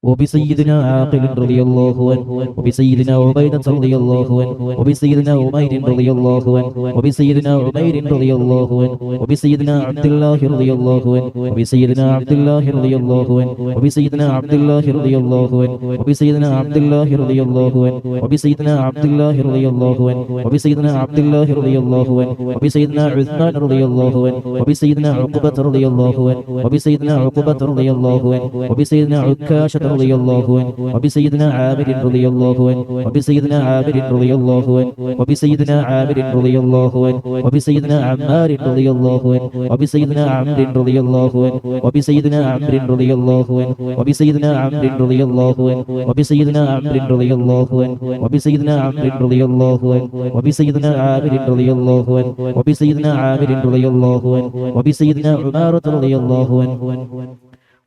وبسيدنا عاقل رضي الله عنه وبسيدنا عبيدة رضي الله عنه وبسيدنا عمير رضي الله عنه وبسيدنا عمير رضي الله عنه وبسيدنا عبد الله رضي الله عنه وبسيدنا عبد الله رضي الله عنه وبسيدنا عبد الله رضي الله عنه وبسيدنا عبد الله رضي الله عنه وبسيدنا عبد الله رضي الله عنه وبسيدنا عبد الله رضي الله عنه وبسيدنا عثمان رضي الله عنه وبسيدنا عقبة رضي الله عنه وبسيدنا عقبة رضي الله عنه وبسيدنا عكاشة رضي الله عنه وبسيدنا عامر رضي الله عنه وبسيدنا عامر رضي الله عنه وبسيدنا عامر رضي الله عنه وبسيدنا عمار رضي الله عنه وبسيدنا عمرو رضي الله عنه وبسيدنا عمرو رضي الله عنه وبسيدنا عمرو رضي الله عنه وبسيدنا عمرو رضي الله عنه وبسيدنا عمرو رضي الله عنه وبسيدنا عامر رضي الله عنه وبسيدنا عامر رضي الله عنه وبسيدنا عمارة رضي الله عنه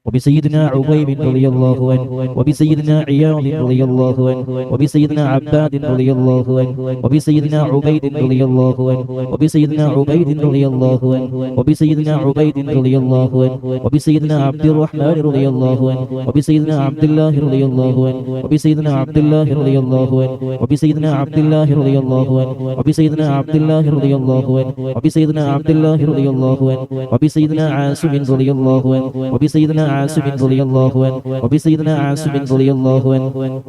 وبسيدنا عبيب رضي الله عنه وبسيدنا عياض رضي الله عنه وبسيدنا عباد رضي الله عنه وبسيدنا عبيد رضي الله عنه وبسيدنا عبيد رضي الله عنه وبسيدنا عبيد رضي الله عنه وبسيدنا عبد الرحمن رضي الله عنه وبسيدنا عبد الله رضي الله عنه وبسيدنا عبد الله رضي الله عنه وبسيدنا عبد الله رضي الله عنه وبسيدنا عبد الله رضي الله عنه وبسيدنا عبد الله رضي الله عنه وبسيدنا عاصم رضي الله عنه وبسيدنا عاصم رضي الله عنه وبسيدنا عاصم رضي الله عنه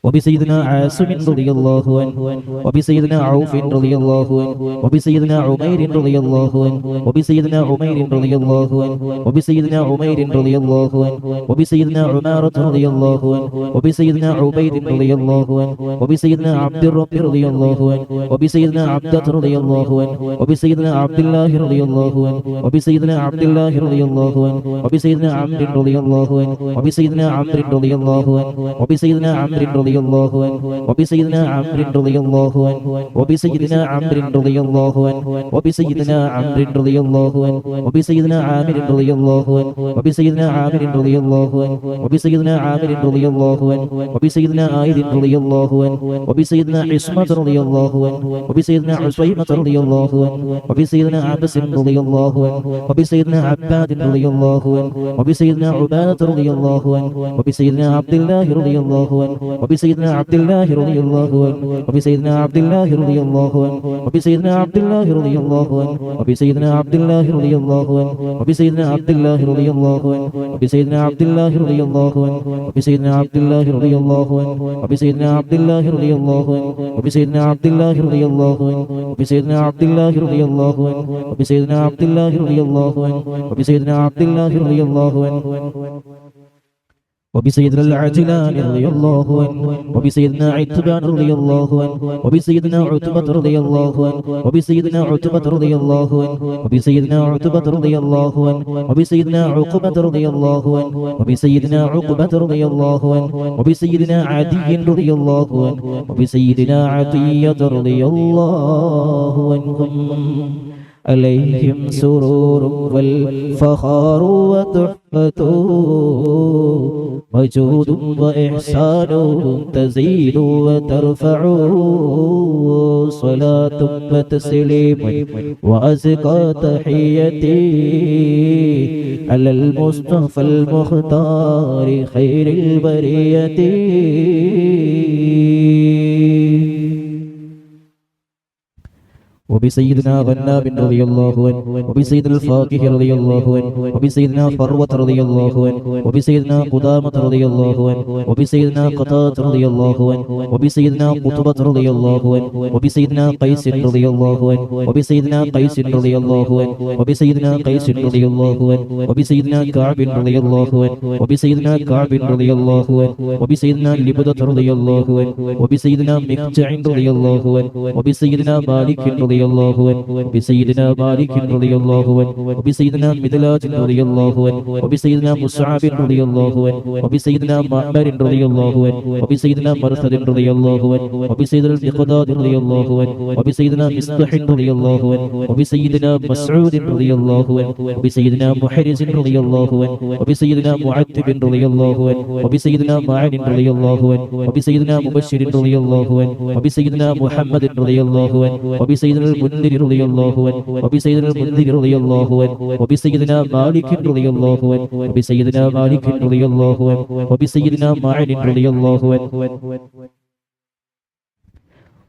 وبسيدنا عاصم رضي الله عنه وبسيدنا عوف رضي الله عنه وبسيدنا عمير رضي الله عنه وبسيدنا عمير رضي الله عنه وبسيدنا عمير رضي الله عنه وبسيدنا عمارة رضي الله عنه وبسيدنا عبيد رضي الله عنه وبسيدنا عبد الرب رضي الله عنه وبسيدنا عبدة رضي الله عنه وبسيدنا عبد الله رضي الله عنه وبسيدنا عبد الله رضي الله عنه وبسيدنا عمرو رضي الله عنه وبسيدنا عمرو رضي الله عنه وبسيدنا عمرو رضي الله عنه وبسيدنا عمرو رضي الله عنه وبسيدنا عمرو رضي الله عنه وبسيدنا عمرو رضي الله عنه وبسيدنا عامر رضي الله عنه وبسيدنا عامر رضي الله عنه وبسيدنا عامر رضي الله عنه وبسيدنا عائد رضي الله عنه وبسيدنا عصمة رضي الله عنه وبسيدنا عصيمة رضي الله عنه وبسيدنا عبس رضي الله عنه وبسيدنا عباد رضي الله عنه وبسيدنا عبادة رضي الله عنه وبسيدنا عبد الله رضي الله عنه وبسيدنا عبد الله رضي الله عنه وبسيدنا عبد الله رضي الله عنه وبسيدنا عبد الله رضي الله عنه وبسيدنا عبد الله رضي الله عنه وبسيدنا عبد الله رضي الله عنه وبسيدنا عبد الله رضي الله عنه وبسيدنا عبد الله رضي الله عنه وبسيدنا عبد الله رضي الله عنه وبسيدنا عبد الله رضي الله عنه وبسيدنا عبد الله رضي الله عنه وبسيدنا عبد الله رضي الله عنه وبسيدنا عبد الله رضي الله عنه وبسيدنا العجلان رضي الله عنه وبسيدنا عتبان رضي الله عنه وبسيدنا عتبة رضي الله عنه وبسيدنا عتبة رضي الله عنه وبسيدنا عتبة رضي الله عنه وبسيدنا عقبة رضي الله عنه وبسيدنا عقبة رضي الله عنه وبسيدنا عدي رضي الله عنه وبسيدنا عطية رضي الله عنهم عليهم سرور والفخار وتحفة وجود وإحسان تزيد وترفع صلاة وتسليم وأزكى تحيتي على المصطفى المختار خير البرية وبسيدنا غنام رضي الله عنه وبسيدنا الفاكه رضي الله عنه وبسيدنا فروة رضي الله عنه وبسيدنا قدامة رضي الله عنه وبسيدنا قتادة رضي الله عنه وبسيدنا قطبة رضي الله عنه وبسيدنا قيس رضي الله عنه وبسيدنا قيس رضي الله عنه وبسيدنا قيس رضي الله عنه وبسيدنا كعب رضي الله عنه وبسيدنا كعب رضي الله عنه وبسيدنا لبدة رضي الله عنه وبسيدنا مقجع رضي الله عنه وبسيدنا مالك رضي الله عنه وبسيدنا مالك رضي الله عنه وبسيدنا مدلاج رضي الله عنه وبسيدنا مصعب رضي الله عنه وبسيدنا معمر رضي الله عنه وبسيدنا مرثد رضي الله عنه وبسيدنا المقداد رضي الله عنه وبسيدنا مصطح رضي الله عنه وبسيدنا مسعود رضي الله عنه وبسيدنا محرز رضي الله عنه وبسيدنا معتب رضي الله عنه وبسيدنا معن رضي الله عنه وبسيدنا مبشر رضي الله عنه وبسيدنا محمد رضي الله عنه وبسيدنا المنذر رضي الله عنه وبسيدنا المنذر رضي الله عنه وبسيدنا مالك رضي الله عنه وبسيدنا مالك رضي الله عنه وبسيدنا معن رضي الله عنه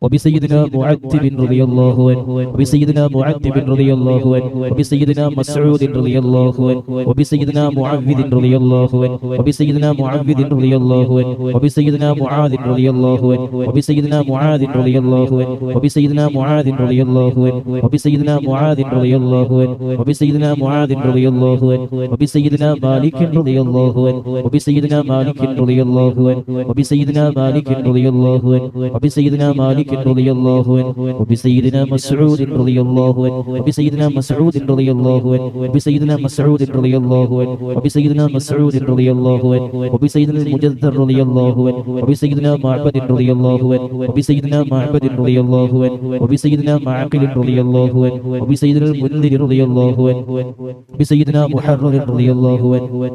وبسيدنا معتب رضي الله عنه وبسيدنا معتب رضي الله عنه وبسيدنا مسعود رضي الله عنه وبسيدنا معوذ رضي الله عنه وبسيدنا معوذ رضي الله عنه وبسيدنا معاذ رضي الله عنه وبسيدنا معاذ رضي الله عنه وبسيدنا معاذ رضي الله عنه وبسيدنا معاذ رضي الله عنه وبسيدنا معاذ رضي الله عنه وبسيدنا مالك رضي الله عنه وبسيدنا مالك رضي الله عنه وبسيدنا مالك رضي الله عنه وبسيدنا مالك رضي الله عنه وبسيدنا مسعود رضي الله عنه وبسيدنا مسعود رضي الله عنه وبسيدنا مسعود رضي الله عنه وبسيدنا مسعود رضي الله عنه وبسيدنا المجذر رضي الله عنه وبسيدنا معبد رضي الله عنه وبسيدنا معبد رضي الله عنه وبسيدنا معقل رضي الله عنه وبسيدنا المنذر رضي الله عنه وبسيدنا محرر رضي الله عنه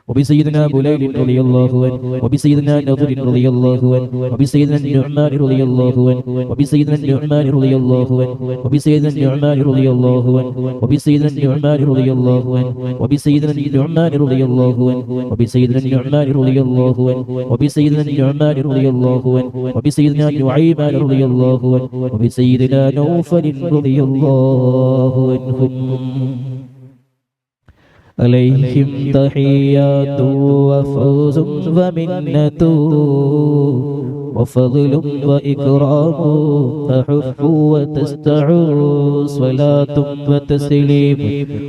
وبسيدنا بليل رضي الله عنه وبسيدنا نضر رضي الله عنه وبسيدنا النعمان رضي الله عنه وبسيدنا النعمان رضي الله عنه وبسيدنا النعمان رضي الله عنه وبسيدنا النعمان رضي الله عنه وبسيدنا النعمان رضي الله عنه وبسيدنا النعمان رضي الله عنه وبسيدنا النعمان رضي الله عنه وبسيدنا نعيمان رضي الله عنه وبسيدنا نوفل رضي الله عنهم عليهم تحيات وفوز ومنة وفضل وإكرام تحف وتستعو صلاة وتسليم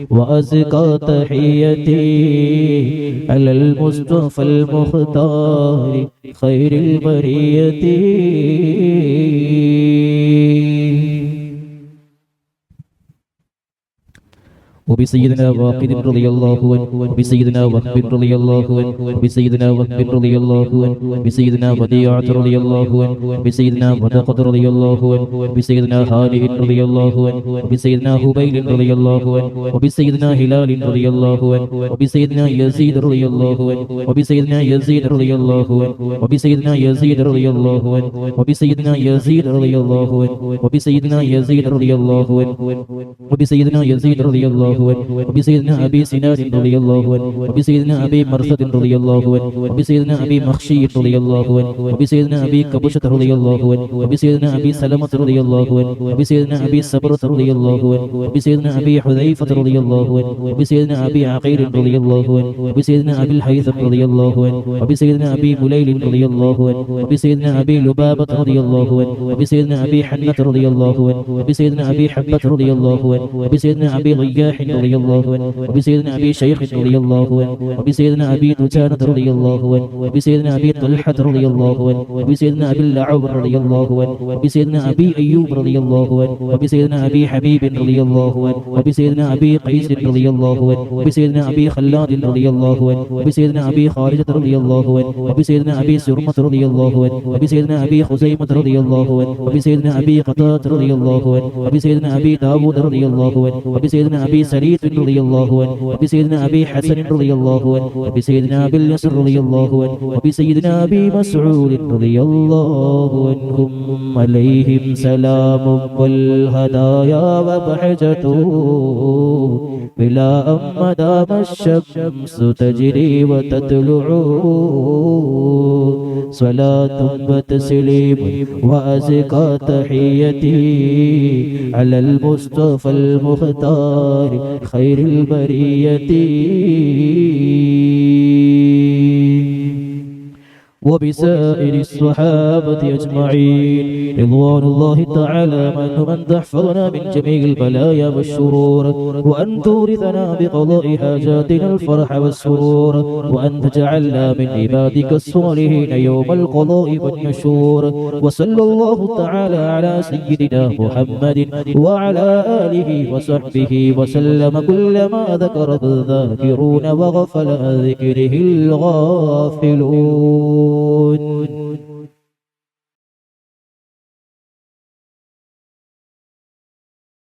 وأزكى تحيتي على المصطفى المختار خير البرية. وبسيدنا واقد رضي الله عنه وبسيدنا وهب رضي الله عنه وبسيدنا وهب رضي الله عنه وبسيدنا وديعة رضي الله عنه وبسيدنا ودقة رضي الله عنه وبسيدنا هانئ رضي الله عنه وبسيدنا هبيل رضي الله عنه وبسيدنا هلال رضي الله عنه وبسيدنا يزيد رضي الله عنه وبسيدنا يزيد رضي الله عنه وبسيدنا يزيد رضي الله عنه وبسيدنا يزيد رضي الله عنه وبسيدنا يزيد رضي الله عنه وبسيدنا يزيد رضي الله وبسيدنا أبي سنان رضي الله عنه وبسيدنا أبي مرثد رضي الله عنه وبسيدنا أبي مخشي رضي الله عنه وبسيدنا أبي كبشة رضي الله عنه وبسيدنا أبي سلمة رضي الله عنه وبسيدنا أبي صبرة رضي الله عنه وبسيدنا أبي حذيفة رضي الله عنه وبسيدنا أبي عقيل رضي الله عنه وبسيدنا أبي الهيثم رضي الله عنه وبسيدنا أبي مليل رضي الله عنه وبسيدنا أبي لبابة رضي الله عنه وبسيدنا أبي حنة رضي الله عنه وبسيدنا أبي حبة رضي الله عنه وبسيدنا أبي ضياح رضي الله عنه وبسيدنا أبي شيخ رضي الله عنه وبسيدنا أبي دجانة رضي الله عنه وبسيدنا أبي طلحة رضي الله عنه وبسيدنا أبي الأعور رضي الله عنه وبسيدنا أبي أيوب رضي الله عنه وبسيدنا أبي حبيب رضي الله عنه وبسيدنا أبي قيس رضي الله عنه وبسيدنا أبي خلاد رضي الله عنه وبسيدنا أبي خارجة رضي الله عنه وبسيدنا أبي سرمة رضي الله عنه وبسيدنا أبي خزيمة رضي الله عنه وبسيدنا أبي قتادة رضي الله عنه وبسيدنا أبي داود رضي الله عنه وبسيدنا أبي سليط رضي الله عنه وبسيدنا أبي حسن رضي الله عنه وبسيدنا أبي اليسر رضي الله عنه وبسيدنا أبي مسعود رضي الله عنهم عليهم سلام والهدايا وبحجته بلا أن دام الشمس تجري وتطلع صلاة وتسليم وأزكى تحيتي على المصطفى المختار خير البرية. وبسائر الصحابة أجمعين رضوان الله تعالى عنهم أن تحفظنا من جميع البلايا والشرور وأن تورثنا بقضاء حاجاتنا الفرح والسرور وأن تجعلنا من عبادك الصالحين يوم القضاء والنشور. وصلى الله تعالى على سيدنا محمد وعلى آله وصحبه وسلم كلما ذكره الذاكرون وغفل عن ذكره الغافلون.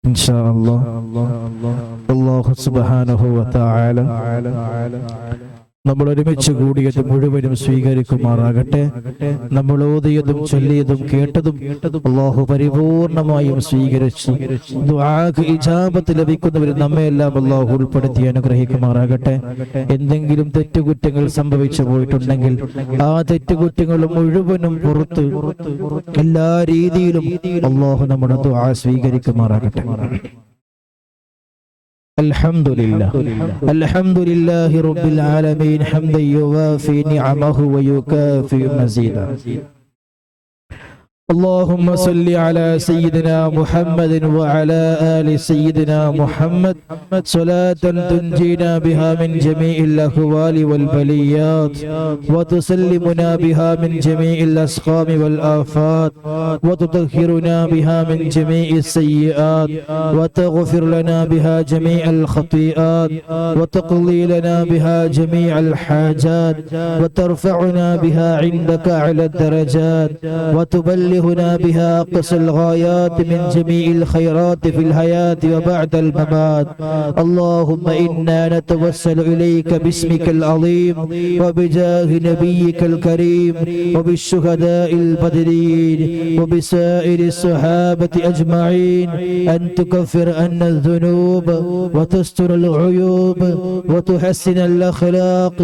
إن شاء الله الله سبحانه وتعالى നമ്മൾ ഒരുമിച്ച് കൂടിയത് മുഴുവനും സ്വീകരിക്കുമാറാകട്ടെ. നമ്മൾ ഓതിയതും ചൊല്ലിയതും കേട്ടതും അല്ലാഹു പരിപൂർണമായും സ്വീകരിച്ചു ദുആക്ക് ഇജാബത്ത് ലഭിക്കുന്നവരിൽ നമ്മെല്ലാം അല്ലാഹു ഉൾപ്പെടുത്തി അനുഗ്രഹിക്കുമാറാകട്ടെ. എന്തെങ്കിലും തെറ്റുകുറ്റങ്ങൾ സംഭവിച്ചു പോയിട്ടുണ്ടെങ്കിൽ ആ തെറ്റുകുറ്റങ്ങൾ മുഴുവനും പുറത്ത് എല്ലാ രീതിയിലും അല്ലാഹു നമ്മുടെ ദുആ സ്വീകരിക്കുമാറാകട്ടെ. الحمد لله رب العالمين حمدا يوافي نعمه ويكافئ مزيدا. اللهم صل على سيدنا محمد وعلى آل سيدنا محمد صلاة تنجينا بها من جميع الأهوال والبليات وتسلمنا بها من جميع الأسقام والآفات وتطهرنا بها من جميع السيئات وتغفر لنا بها جميع الخطيئات وتقضي لنا بها جميع الحاجات وترفعنا بها عندك على الدرجات وتبلغنا بها أقصى الغايات من جميع الخيرات في الحياة وبعد الممات. اللهم إنا نتوسل إليك باسمك العظيم وبجاه نبيك الكريم وبالشهداء البدرين وبسائر الصحابة أجمعين أن تكفر عنا الذنوب وتستر العيوب وتحسن الأخلاق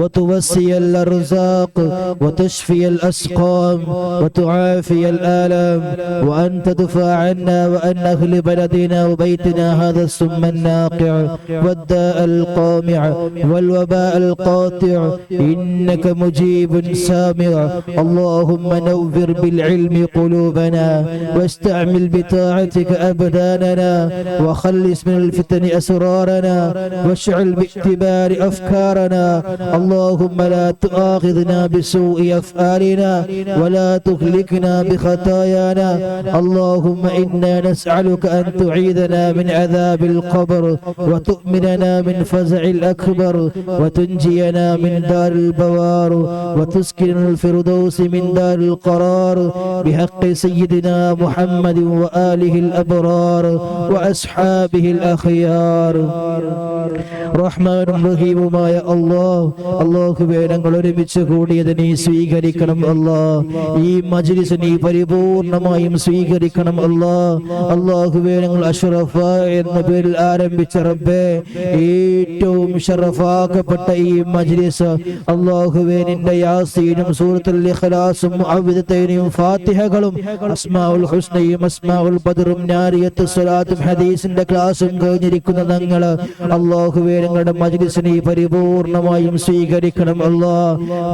وتوسي الأرزاق وتشفي الأسقام وتعافي الآلام، وأن تدفع عنا وأن أهل بلدنا وبيتنا هذا السم الناقع والداء القامع والوباء القاطع، إنك مجيب سامع. اللهم نور بالعلم قلوبنا، واستعمل بطاعتك أبداننا، وخلص من الفتن أسرارنا، واشعل باعتبار أفكارنا. اللهم لا تؤاخذنا بسوء أفعالنا، ولا تهلكنا بخطايانا. اللهم إنا نسألك أن تعيذنا من عذاب القبر، وتؤمننا من فزع الأكبر، وتنجينا من دار البوار، وتسكن الفردوس من دار القرار، بحق سيدنا محمد وآله الأبرار وأصحابه الأخيار. റഹ്മാനും റഹീമുമായ അല്ലാഹുവേ, ഞങ്ങൾ ഒരുമിച്ച് കൂടിയത് നീ സ്വീകരിക്കണം അല്ലാ. ഈ മജ്ലിസ് നീ പരിപൂർണമായും സ്വീകരിക്കണം അല്ലാ. അല്ലാഹുവേ, ഞങ്ങൾ അഷ്റഫ എന്ന പേരിൽ ആരംഭിച്ച റബ്ബേ, ഏറ്റവും ഷറഫാക്കപ്പെട്ട ഈ മജ്ലിസ് അല്ലാഹുവേ, നിന്റെ യാസീനും സൂറത്തുൽ ഇഖ്ലാസും മുഅവ്വിദത്തൈനും ഫാത്തിഹകളും അസ്മാഉൽ ഹുസ്നയും അസ്മാഉൽ ബദറും നാരിയത്ത് സ്വലാത്തും ഹദീസിന്റെ ക്ലാസും കഴിഞ്ഞിരിക്കുന്ന ഞങ്ങൾ അല്ലാഹുവേ, ഞങ്ങളുടെ മജ്ലിസിനെ പരിപൂർണമായും സ്വീകരിക്കണം അല്ലാ.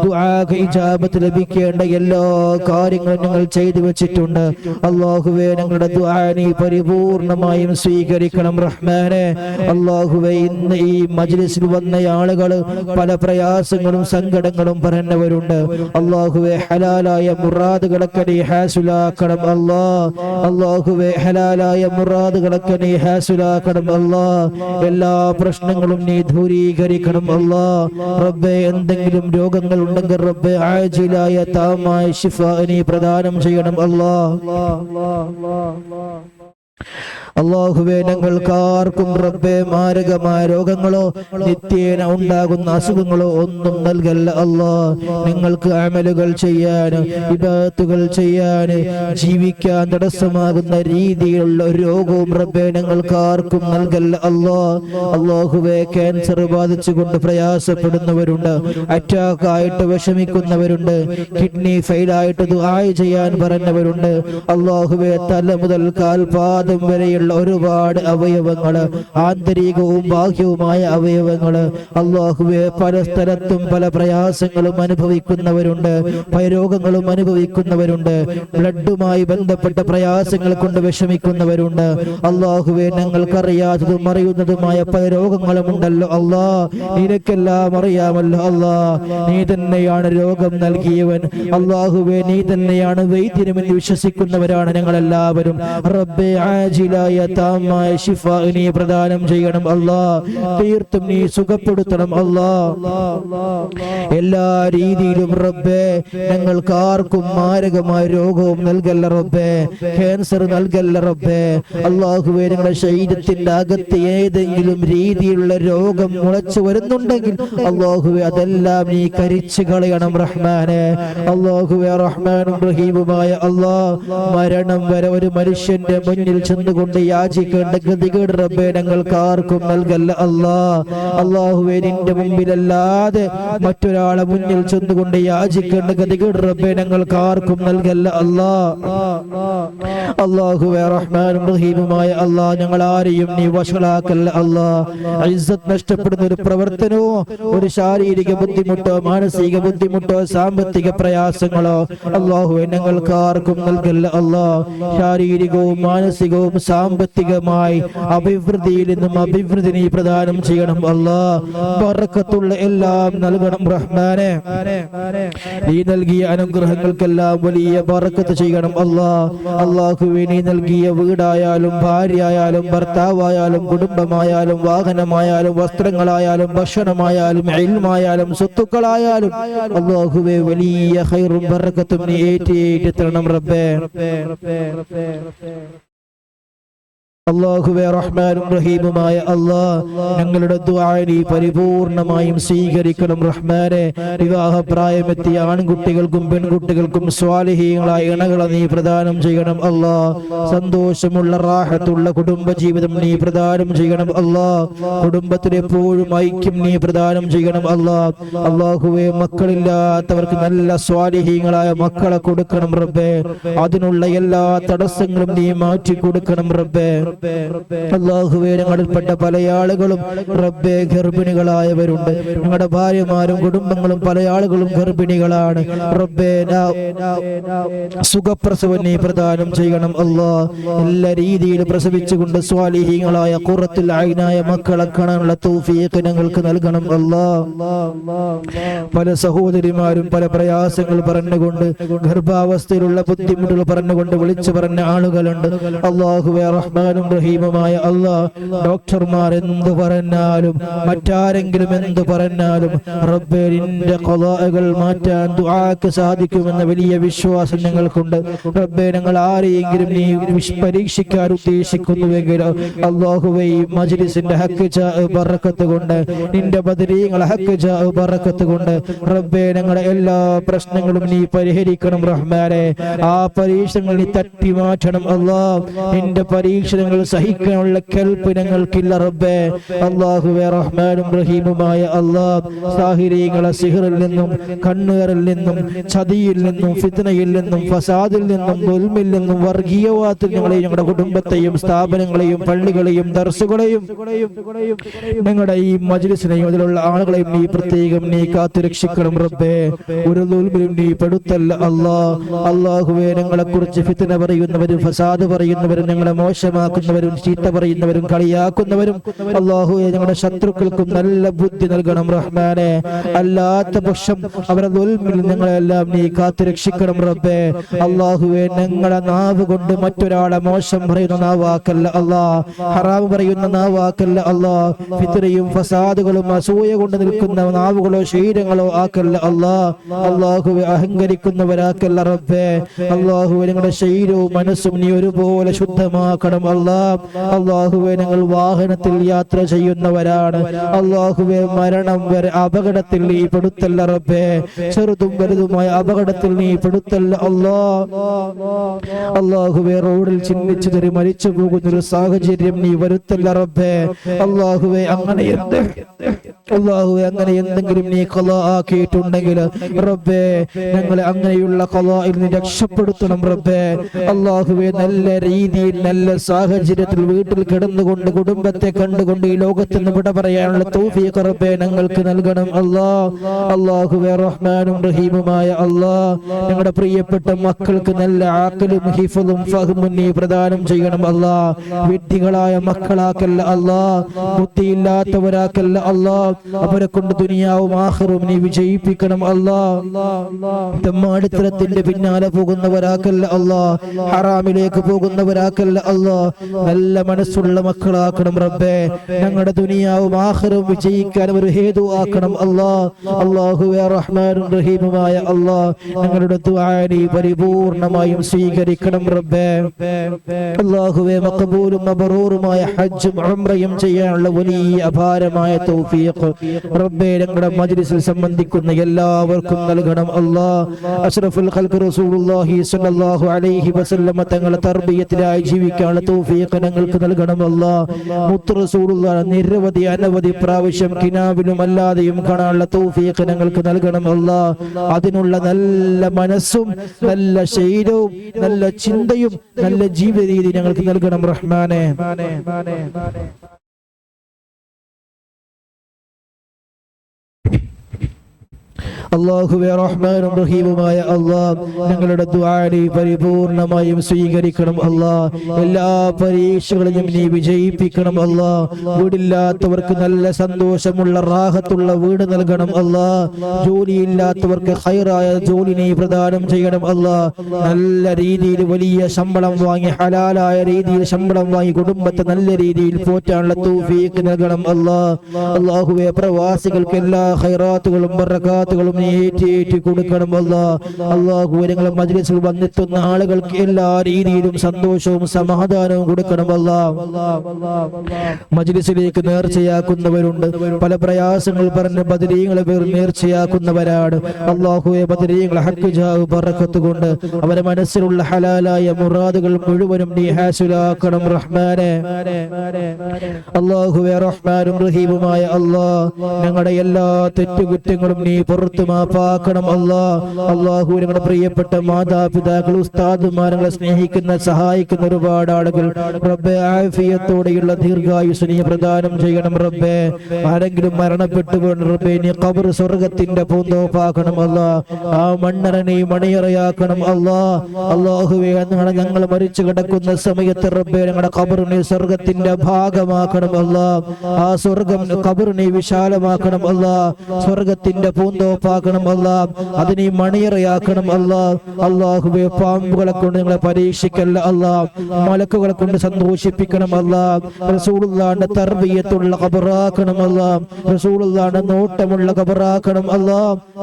ദുആക്ക് ഇജാബത്ത് ലഭിക്കേണ്ട എല്ലാ കാര്യങ്ങളും ഞങ്ങൾ ചെയ്തു വെച്ചിട്ടുണ്ട് അല്ലാഹുവേ. ഞങ്ങളുടെ ദുആ നീ പരിപൂർണമായും സ്വീകരിക്കണം റഹ്മാനെ. അല്ലാഹുവേ, ഇന്ന് ഈ മജ്ലിസിൽ വന്ന ആളുകൾ പല പ്രയാസങ്ങളും സങ്കടങ്ങളും പറഞ്ഞവരുണ്ട് അല്ലാഹുവേ. ഹലാലായ മുറാദുകളൊക്കെ നീ ഹാസിലാക്കണം അല്ലാ. അല്ലാഹുവേ, ഹലാലായ മുറാദുകളൊക്കെ നീ ഹാസിലാക്കണം അല്ലാ. എല്ലാ പ്രശ്നങ്ങളും നീ ദൂരീകരിക്കണം അല്ലാ. റബ്ബേ, എന്തെങ്കിലും രോഗങ്ങൾ ഉണ്ടെങ്കിൽ റബ്ബേ ആജിലായ താമായ ശിഫ നീ പ്രദാനം ചെയ്യണം അല്ലാ. അല്ലാഹുവേ, ഞങ്ങൾക്കാർക്കും റബ്ബേ മാരകമായ രോഗങ്ങളോ നിത്യേന ഉണ്ടാകുന്ന അസുഖങ്ങളോ ഒന്നും നൽകല്ല അല്ലാ. നിങ്ങൾക്ക് അമലുകൾ ചെയ്യാൻ, ഇബാദത്തുകൾ ചെയ്യാൻ, ജീവിക്കാൻ തടസ്സമാകുന്ന രീതിയിലുള്ള രോഗവും റബ്ബേ ഞങ്ങൾക്കാർക്കും നൽകല്ല അല്ലാ. അല്ലാഹുവേ, ക്യാൻസർ ബാധിച്ചുകൊണ്ട് പ്രയാസപ്പെടുന്നവരുണ്ട്, അറ്റാക്ക് ആയിട്ട് വിഷമിക്കുന്നവരുണ്ട്, കിഡ്നി ഫെയിലായിട്ട് ദുആ ചെയ്യാൻ പറഞ്ഞവരുണ്ട് അല്ലാഹുവേ. തല മുതൽ കാൽപാദം വരെയുള്ള ഒരുപാട് അവയവങ്ങള്, ആന്തരികവും ബാഹ്യവുമായ അവയവങ്ങള് അല്ലാഹുവേ, പല സ്ഥലത്തും പല പ്രയാസങ്ങളും അനുഭവിക്കുന്നവരുണ്ട്, രോഗങ്ങളും അനുഭവിക്കുന്നവരുണ്ട്, ബ്ലഡുമായി ബന്ധപ്പെട്ട പ്രയാസങ്ങൾ കൊണ്ട് വിഷമിക്കുന്നവരുണ്ട് അല്ലാഹുവേ. ഞങ്ങൾക്കറിയാത്തതും അറിയുന്നതുമായ പല രോഗങ്ങളും ഉണ്ടല്ലോ അല്ലാ. നിനക്കെല്ലാം അറിയാമല്ലോ അല്ലാ. നീ തന്നെയാണ് രോഗം നൽകിയവൻ അല്ലാഹുവേ. നീ തന്നെയാണ് വൈദ്യനുമെന്ന് വിശ്വസിക്കുന്നവരാണ് ഞങ്ങളെല്ലാവരും. റബ്ബേ, ആജിലായ താമായ ശിഫ നീ പ്രദാനം ചെയ്യണം അല്ലാ. തീർത്തും നീ സുഖപ്പെടുത്തണം അല്ലാ. എല്ലാ രീതിയിലും റബ്ബേ ഞങ്ങൾക്കാർക്കും മാരകമായ രോഗവും നൽകല്ല റബ്ബേ, ക്യാൻസർ നൽകല്ല റബ്ബേ. അല്ലാഹുവേ, ഞങ്ങളുടെ ശരീരത്തിന്റെ അകത്ത് ഏതെങ്കിലും രീതിയിലുള്ള രോഗം മുളച്ചു വരുന്നുണ്ടെങ്കിൽ അല്ലാഹുവേ അതെല്ലാം നീ കരിച്ചു കളയണം റഹ്മാനെ. അല്ലാഹുവേ, റഹ്മാനും റഹീമുമായ അല്ലാ, മരണം വരെ ഒരു മനുഷ്യന്റെ മുന്നിൽ ചെന്നുകൊണ്ട് യാചിക്കേണ്ട ഗതികേട് റബ്ബേ ഞങ്ങൾക്കാർക്കും നൽകല്ല അല്ലാ. അല്ലാഹുവേ, നിന്റെ മുമ്പിലല്ലാതെ മറ്റൊരാളെ മുന്നിൽ ചെന്നുകൊണ്ട് യാചിക്കേണ്ട ഗതികേട് റബ്ബേ ഞങ്ങൾക്കാർക്കും നൽകല്ല അല്ലാ. അല്ലാഹുവേ, റഹ്മാനും റഹീമുമായ അല്ലാ, ഞങ്ങൾ ആരെയും നീ വഷളാക്കല്ല അല്ലാ. ഇസ്സത്ത് നഷ്ടപ്പെടുന്ന ഒരു പ്രവർത്തനമോ, ഒരു ശാരീരിക ബുദ്ധിമുട്ടോ, മാനസിക ബുദ്ധിമുട്ടോ, സാമ്പത്തിക പ്രയാസങ്ങളോ അല്ലാഹുവേ ഞങ്ങൾക്കാർക്കും നൽകല്ല അല്ലാ. ശാരീരികവും മാനസികവും സാമ്പത്തികമായി അഭിവൃദ്ധിയിൽ നിന്നും അഭിവൃദ്ധി നീ പ്രദാനം ചെയ്യണം അല്ലാ. ബറക്കത്തുള്ള എല്ലാം നൽകണം റഹ്മാനെ. നീ നൽകിയ അനുഗ്രഹങ്ങൾക്കെല്ലാം വലിയ ബറക്കത്ത് ചെയ്യണം അല്ലാ. അല്ലാഹുവേ, നീ നൽകിയ വീടായാലും ഭാര്യയായാലും ഭർത്താവായാലും കുടുംബമായാലും വാഹനമായാലും വസ്ത്രങ്ങളായാലും ഭക്ഷണമായാലും ഇൽമായാലും സ്വത്തുക്കളായാലും അല്ലാഹുവേ വലിയ ഖൈറും ബറക്കത്തും നീ ഏറ്റെടുത്തണം റബ്ബേ. അല്ലാഹുവേ റഹ്മാനും റഹീമുമായ അല്ലാഹ് ഞങ്ങളുടെ ദുആ നീ പരിപൂർണമായും സ്വീകരിക്കണം റഹ്മാനെ. വിവാഹപ്രായമെത്തിയ ആൺകുട്ടികൾക്കും പെൺകുട്ടികൾക്കും സ്വാലിഹീങ്ങളായ ഇണകളെ നീ പ്രദാനം ചെയ്യണം അല്ലാഹ്. സന്തോഷമുള്ള റാഹത്തുള്ള കുടുംബജീവിതം നീ പ്രദാനം ചെയ്യണം അല്ലാഹ്. കുടുംബത്തിൽ എപ്പോഴും ഐക്യം നീ പ്രദാനം ചെയ്യണം അല്ലാഹ്. അല്ലാഹുവേ മക്കളില്ലാത്തവർക്ക് നല്ല സ്വാലിഹീങ്ങളായ മക്കളെ കൊടുക്കണം റബ്ബേ. അതിനുള്ള എല്ലാ തടസ്സങ്ങളും നീ മാറ്റി കൊടുക്കണം റബ്ബേ. അല്ലാഹുവേ ഞങ്ങളിൽപ്പെട്ട പല ആളുകളും റബ്ബേ ഗർഭിണികളായവരുണ്ട്. ഞങ്ങളുടെ ഭാര്യമാരും കുടുംബങ്ങളും പല ആളുകളും ഗർഭിണികളാണ് റബ്ബേ. സുഖപ്രസവം നീ പ്രദാനം ചെയ്യണം അല്ലാഹ്. എല്ലാ രീതിയിലും പ്രസവിച്ചുകൊണ്ട് സ്വാലിഹീങ്ങളായ ഖുറത്തുൽ ഐനായ മക്കളെ കാണാനുള്ള തൗഫീഖ് ഞങ്ങൾക്ക് നൽകണം അല്ലാഹ്. പല സഹോദരിമാരും പല പ്രയാസങ്ങൾ പറഞ്ഞുകൊണ്ട് ഗർഭാവസ്ഥയിലുള്ള ബുദ്ധിമുട്ടുകൾ പറഞ്ഞുകൊണ്ട് വിളിച്ചു പറഞ്ഞ ആളുകളുണ്ട്. അല്ലാഹുവേ റഹ്മാനും റഹീമുമായ അല്ലാഹ് ഡോക്ടർമാർ എന്ത് പറഞ്ഞാലും മറ്റാരെങ്കിലും എന്ത് പറഞ്ഞാലും റബ്ബേ നിന്റെ ഖളാഅകൾ മാറ്റാൻ ദുആക്ക് സാധിക്കുമെന്ന വലിയ വിശ്വാസം ഞങ്ങൾക്കുണ്ട് റബ്ബേ. ഞങ്ങൾ ആരെയെങ്കിലും നീ പരീക്ഷിക്കാൻ ഉദ്ദേശിക്കുന്നുവെങ്കിൽ അല്ലാഹുവേ ഈ മജ്ലിസിന്റെ ഹക്ക് ബറക്കത്ത് കൊണ്ട് നിന്റെ ബദരീങ്ങളെ ഹക്ക് ബറക്കത്ത് കൊണ്ട് റബ്ബേ ഞങ്ങളുടെ എല്ലാ പ്രശ്നങ്ങളും നീ പരിഹരിക്കണം റഹ്മാനെ. ആ പരീക്ഷണങ്ങൾ നീ തട്ടി മാറ്റണം അല്ലാഹ്. നിന്റെ പരീക്ഷണങ്ങൾ സഹിക്കാനുള്ള കെൽപ്പ് ഞങ്ങൾക്കില്ല റബ്ബേ. അല്ലാഹുവേ റഹ്മാനും റഹീമുമായ അല്ലാഹ് സാഹിരീങ്ങളെ സിഹറിൽ നിന്നും കണ്ണേറിൽ നിന്നും ചതിയിൽ നിന്നും ഫിത്നയിൽ നിന്നും ഫസാദിൽ നിന്നും ദുൽമിൽ നിന്നും വർഗീയവാദത്തിൽ ഞങ്ങളെയും ഞങ്ങളുടെ കുടുംബത്തെയും സ്ഥാപനങ്ങളെയും പള്ളികളെയും ദർസുകളെയും ഞങ്ങളുടെ ഈ മജ്ലിസിനെയും അതിലുള്ള ആളുകളെയും നീ പ്രത്യേകം നീ കാത്തുരക്ഷിക്കണം റബ്ബേ. ഒരു ദുൽമിലും നീ പെടുത്തല്ല അല്ലാഹ്. അല്ലാഹുവേ ഞങ്ങളെ കുറിച്ച് ഫിത്ന പറയുന്നവരും ഫസാദ് പറയുന്നവരും ഞങ്ങളെ മോശമാക്കുന്നവരും ചീത്ത പറയുന്നവരും കളിയാക്കുന്നവരും അല്ലാഹുവേ ഞങ്ങളുടെ ശത്രുക്കൾക്കും നല്ല ബുദ്ധി നൽകണം റഹ്മാനെ. അല്ലാത്ത പക്ഷം അവരുടെ ദുൽമിൽ ഞങ്ങളെല്ലാം നീ കാത്തുരക്ഷിക്കണം റബ്ബേ. അല്ലാഹുവേ ഞങ്ങളെ നാവ് കൊണ്ട് മറ്റൊരാളെ മോശം പറയുന്ന നാവാക്കല്ല അല്ലാഹ്. ഹറാം പറയുന്ന നാവാക്കല്ല അല്ലാഹ്. ഫിത്നയും ഫസാദുകളും അസൂയ കൊണ്ട് നിൽക്കുന്ന നാവുകളോ ശരീരങ്ങളോ ആക്കല്ല അല്ലാഹ്. അല്ലാഹുവേ അഹങ്കരിക്കുന്നവരാക്കല്ല റബ്ബേ. അല്ലാഹുവേ ഞങ്ങളുടെ ശരീരവും മനസ്സും നീ ഒരുപോലെ ശുദ്ധമാക്കണം അല്ലാഹ്. അല്ലാഹുവേ ഞങ്ങൾ വാഹനത്തിൽ യാത്ര ചെയ്യുന്നവരാണ് അല്ലാഹുവേ. മരണം വരെ അപകടത്തിൽ നീ പെടുത്തല്ല റബ്ബേ. ചെറുതും വലുതുമായ അപകടത്തിൽ നീ പെടുത്തല്ല അല്ലാഹ്. അല്ലാഹുവേ റോഡിൽ ചിന്തിച്ചു തരി മരിച്ചു പോകുന്നൊരു സാഹചര്യം നീ വരുത്തല്ല റബ്ബേ. അല്ലാഹുവേ അങ്ങനെ എന്തെങ്കിലും നീ ഖളാ ആക്കിയിട്ടുണ്ടെങ്കിൽ റബ്ബേ ഞങ്ങളെ അങ്ങനെയുള്ള ഖളായിൽ നീ രക്ഷപ്പെടുത്തണം റബ്ബേ. അല്ലാഹുവേ നല്ല രീതിയിൽ നല്ല സാഹചര്യത്തിൽ വീട്ടിൽ കിടന്നുകൊണ്ട് കുടുംബത്തെ കണ്ടുകൊണ്ട് ഈ ലോകത്ത് നിന്ന് വിട പറയാനുള്ള തൗഫീഖ് റബ്ബേ ഞങ്ങൾക്ക് നൽകണം അല്ലാഹ്. അല്ലാഹുവേ റഹ്മാനും റഹീമുമായ അല്ലാഹ് ഞങ്ങളുടെ പ്രിയപ്പെട്ട മക്കൾക്ക് നല്ല ആഖലും ഹിഫ്ളും ഫഹ്മും നീ പ്രദാനം ചെയ്യണം അല്ലാഹ്. വിഡ്ഢികളായ മക്കളാക്കല്ല അല്ലാഹ്. ബുദ്ധിയില്ലാത്തവരാക്കല്ല അല്ലാഹ്. അവരെ കൊണ്ട് ദുനിയാവും ആഖിറവും നീ വിജയിപ്പിക്കണം അല്ലാഹ്. തെമ്മാടിത്തരത്തിന്റെ പിന്നാലെ പോകുന്നവരാക്കല്ല അല്ലാഹ്. ഹറാമിലേക്ക് പോകുന്നവരാക്കല്ല അല്ലാഹ്. നല്ല മനസ്സുള്ള മക്കളാക്കണം റബ്ബേ. ഞങ്ങളുടെ ദുനിയാവും ആഖിറവും വിജയിക്കാൻ ഒരു ഹേതു ആക്കണം അല്ലാഹ്. അല്ലാഹുവേ റഹ്മാനും റഹീമുമായ അല്ലാഹ് ഞങ്ങളുടെ ദുആ നീ പരിപൂർണമായും സ്വീകരിക്കണം റബ്ബേ. അല്ലാഹുവേ മഖബൂലും മബ്റൂറുമായ ഹജ്ജും ഉംറയും ചെയ്യാനുള്ള വലിയ അപാരമായ തൗഫീഖ് റബ്ബേ ഞങ്ങളുടെ മജ്ലിസിൽ സംബന്ധിക്കുന്ന എല്ലാവർക്കും നൽകണം അല്ലാഹ്. അഷ്റഫുൽ ഖൽഖ് റസൂലുള്ളാഹി സ്വല്ലല്ലാഹു അലൈഹി വസല്ലം തങ്ങളുടെ തർബിയത്തിലായി ജീവിക്കാനുള്ള തൗഫീഖ് ഞങ്ങൾക്ക് നൽകണം അല്ലാഹ്. മുത്ത് റസൂലുള്ളാഹി നിരവധി അനവധി പ്രാവശ്യം കിനാവിലും അല്ലാതെയും കാണാനുള്ള തൗഫീഖ് ഞങ്ങൾക്ക് നൽകണം അല്ലാഹ്. അതിനുള്ള നല്ല മനസ്സും നല്ല ശരീരവും നല്ല ചിന്തയും നല്ല ജീവിത രീതി ഞങ്ങൾക്ക് നൽകണം റഹ്മാനെ. അല്ലാഹുവേ റഹ്മാനും റഹീമുമായ അല്ലാഹ് ഞങ്ങളുടെ ദുആ നീ പരിപൂർണമായും സ്വീകരിക്കണം അല്ലാഹ്. എല്ലാ പരീക്ഷകളെയും നീ വിജയിപ്പിക്കണം അല്ലാഹ്. വീടില്ലാത്തവർക്ക് നല്ല സന്തോഷമുള്ള റാഹത്തുള്ള വീട് നൽകണം അല്ലാഹ്. ജോലിയില്ലാത്തവർക്ക് ഖൈറായ ജോലി നീ പ്രദാനം ചെയ്യണം അല്ലാഹ്. നല്ല രീതിയിൽ വലിയ ശമ്പളം വാങ്ങി ഹലാലായ രീതിയിൽ ശമ്പളം വാങ്ങി കുടുംബത്തെ നല്ല രീതിയിൽ പോറ്റാനുള്ള തൗഫീഖ് നൽകണം അല്ലാഹ്. അല്ലാഹുവേ പ്രവാസികൾക്ക് എല്ലാ ഖൈറാത്തുകളും ബറകാത്തുകളും നീ ഏറ്റേറ്റി കൊടുക്കണം അല്ലാഹു. ഞങ്ങളെ മജ്ലിസിൽ വന്നെത്തുന്ന ആളുകൾക്ക് എല്ലാ രീതിയിലും സന്തോഷവും സമാധാനവും കൊടുക്കണം മജ്ലിസിലേക്ക് നേർച്ചയാക്കുന്നവരുണ്ട്, പല പ്രയാസങ്ങൾ പറഞ്ഞ് ബദരീങ്ങളെ പേർ നേർച്ചയാക്കുന്നവരാണ്. അല്ലാഹുവേ, ബദരീങ്ങളെ ഹഖ് ജാഹ് ബറക്കത്ത് കൊണ്ട് അവരെ മനസ്സിലുള്ള ഹലാലായ മുറാദുകൾ മുഴുവനും നീ ഹാസിലാക്കണം റഹ്മാനെ. അല്ലാഹുവേ, റഹ്മാനും റഹീമുമായ അല്ലാഹ്, ഞങ്ങളുടെ എല്ലാ തെറ്റുകുറ്റങ്ങളും നീ പുറത്തു മാപ്പാക്കണം അല്ലാഹു. ഞങ്ങളുടെ പ്രിയപ്പെട്ട മാതാപിതാക്കൾ, ഉസ്താദുമാരെ സ്നേഹിക്കുന്ന സഹായിക്കുന്ന ഒരുപാട് ആളുകൾ റബ്ബേ, ആഫിയത്തോടെയുള്ള ദീർഘായുസ് നീ പ്രദാനം ചെയ്യണം റബ്ബേ. ആരെങ്കിലും മരണപ്പെട്ടു വീണ് റബ്ബേ, നീ ഖബർ സ്വർഗത്തിന്റെ പൂന്തോപ്പാക്കണം ആ മണ്ണറ നീ മണിയറയാക്കണം അല്ലാഹുവേ. ഞങ്ങൾ മരിച്ചു കിടക്കുന്ന സമയത്ത് റബ്ബേ, ഞങ്ങളുടെ ഖബർ നീ സ്വർഗത്തിന്റെ ഭാഗമാക്കണം ആ സ്വർഗം ഖബർ നീ വിശാലമാക്കണം സ്വർഗത്തിന്റെ പൂന്തോപ്പാക്കണം അത് നീ മണിയറയാക്കണം അല്ലാഹുവേ. പാമ്പുകളെ കൊണ്ട് ഞങ്ങളെ പരീക്ഷിക്കല്ല മലക്കുകളെ കൊണ്ട് സന്തോഷിപ്പിക്കണം റസൂലുള്ളാഹിന്റെ തർബിയത്തുള്ള ഖബറാക്കണം റസൂലുള്ളാഹിന്റെ നോട്ടമുള്ള ഖബറാക്കണം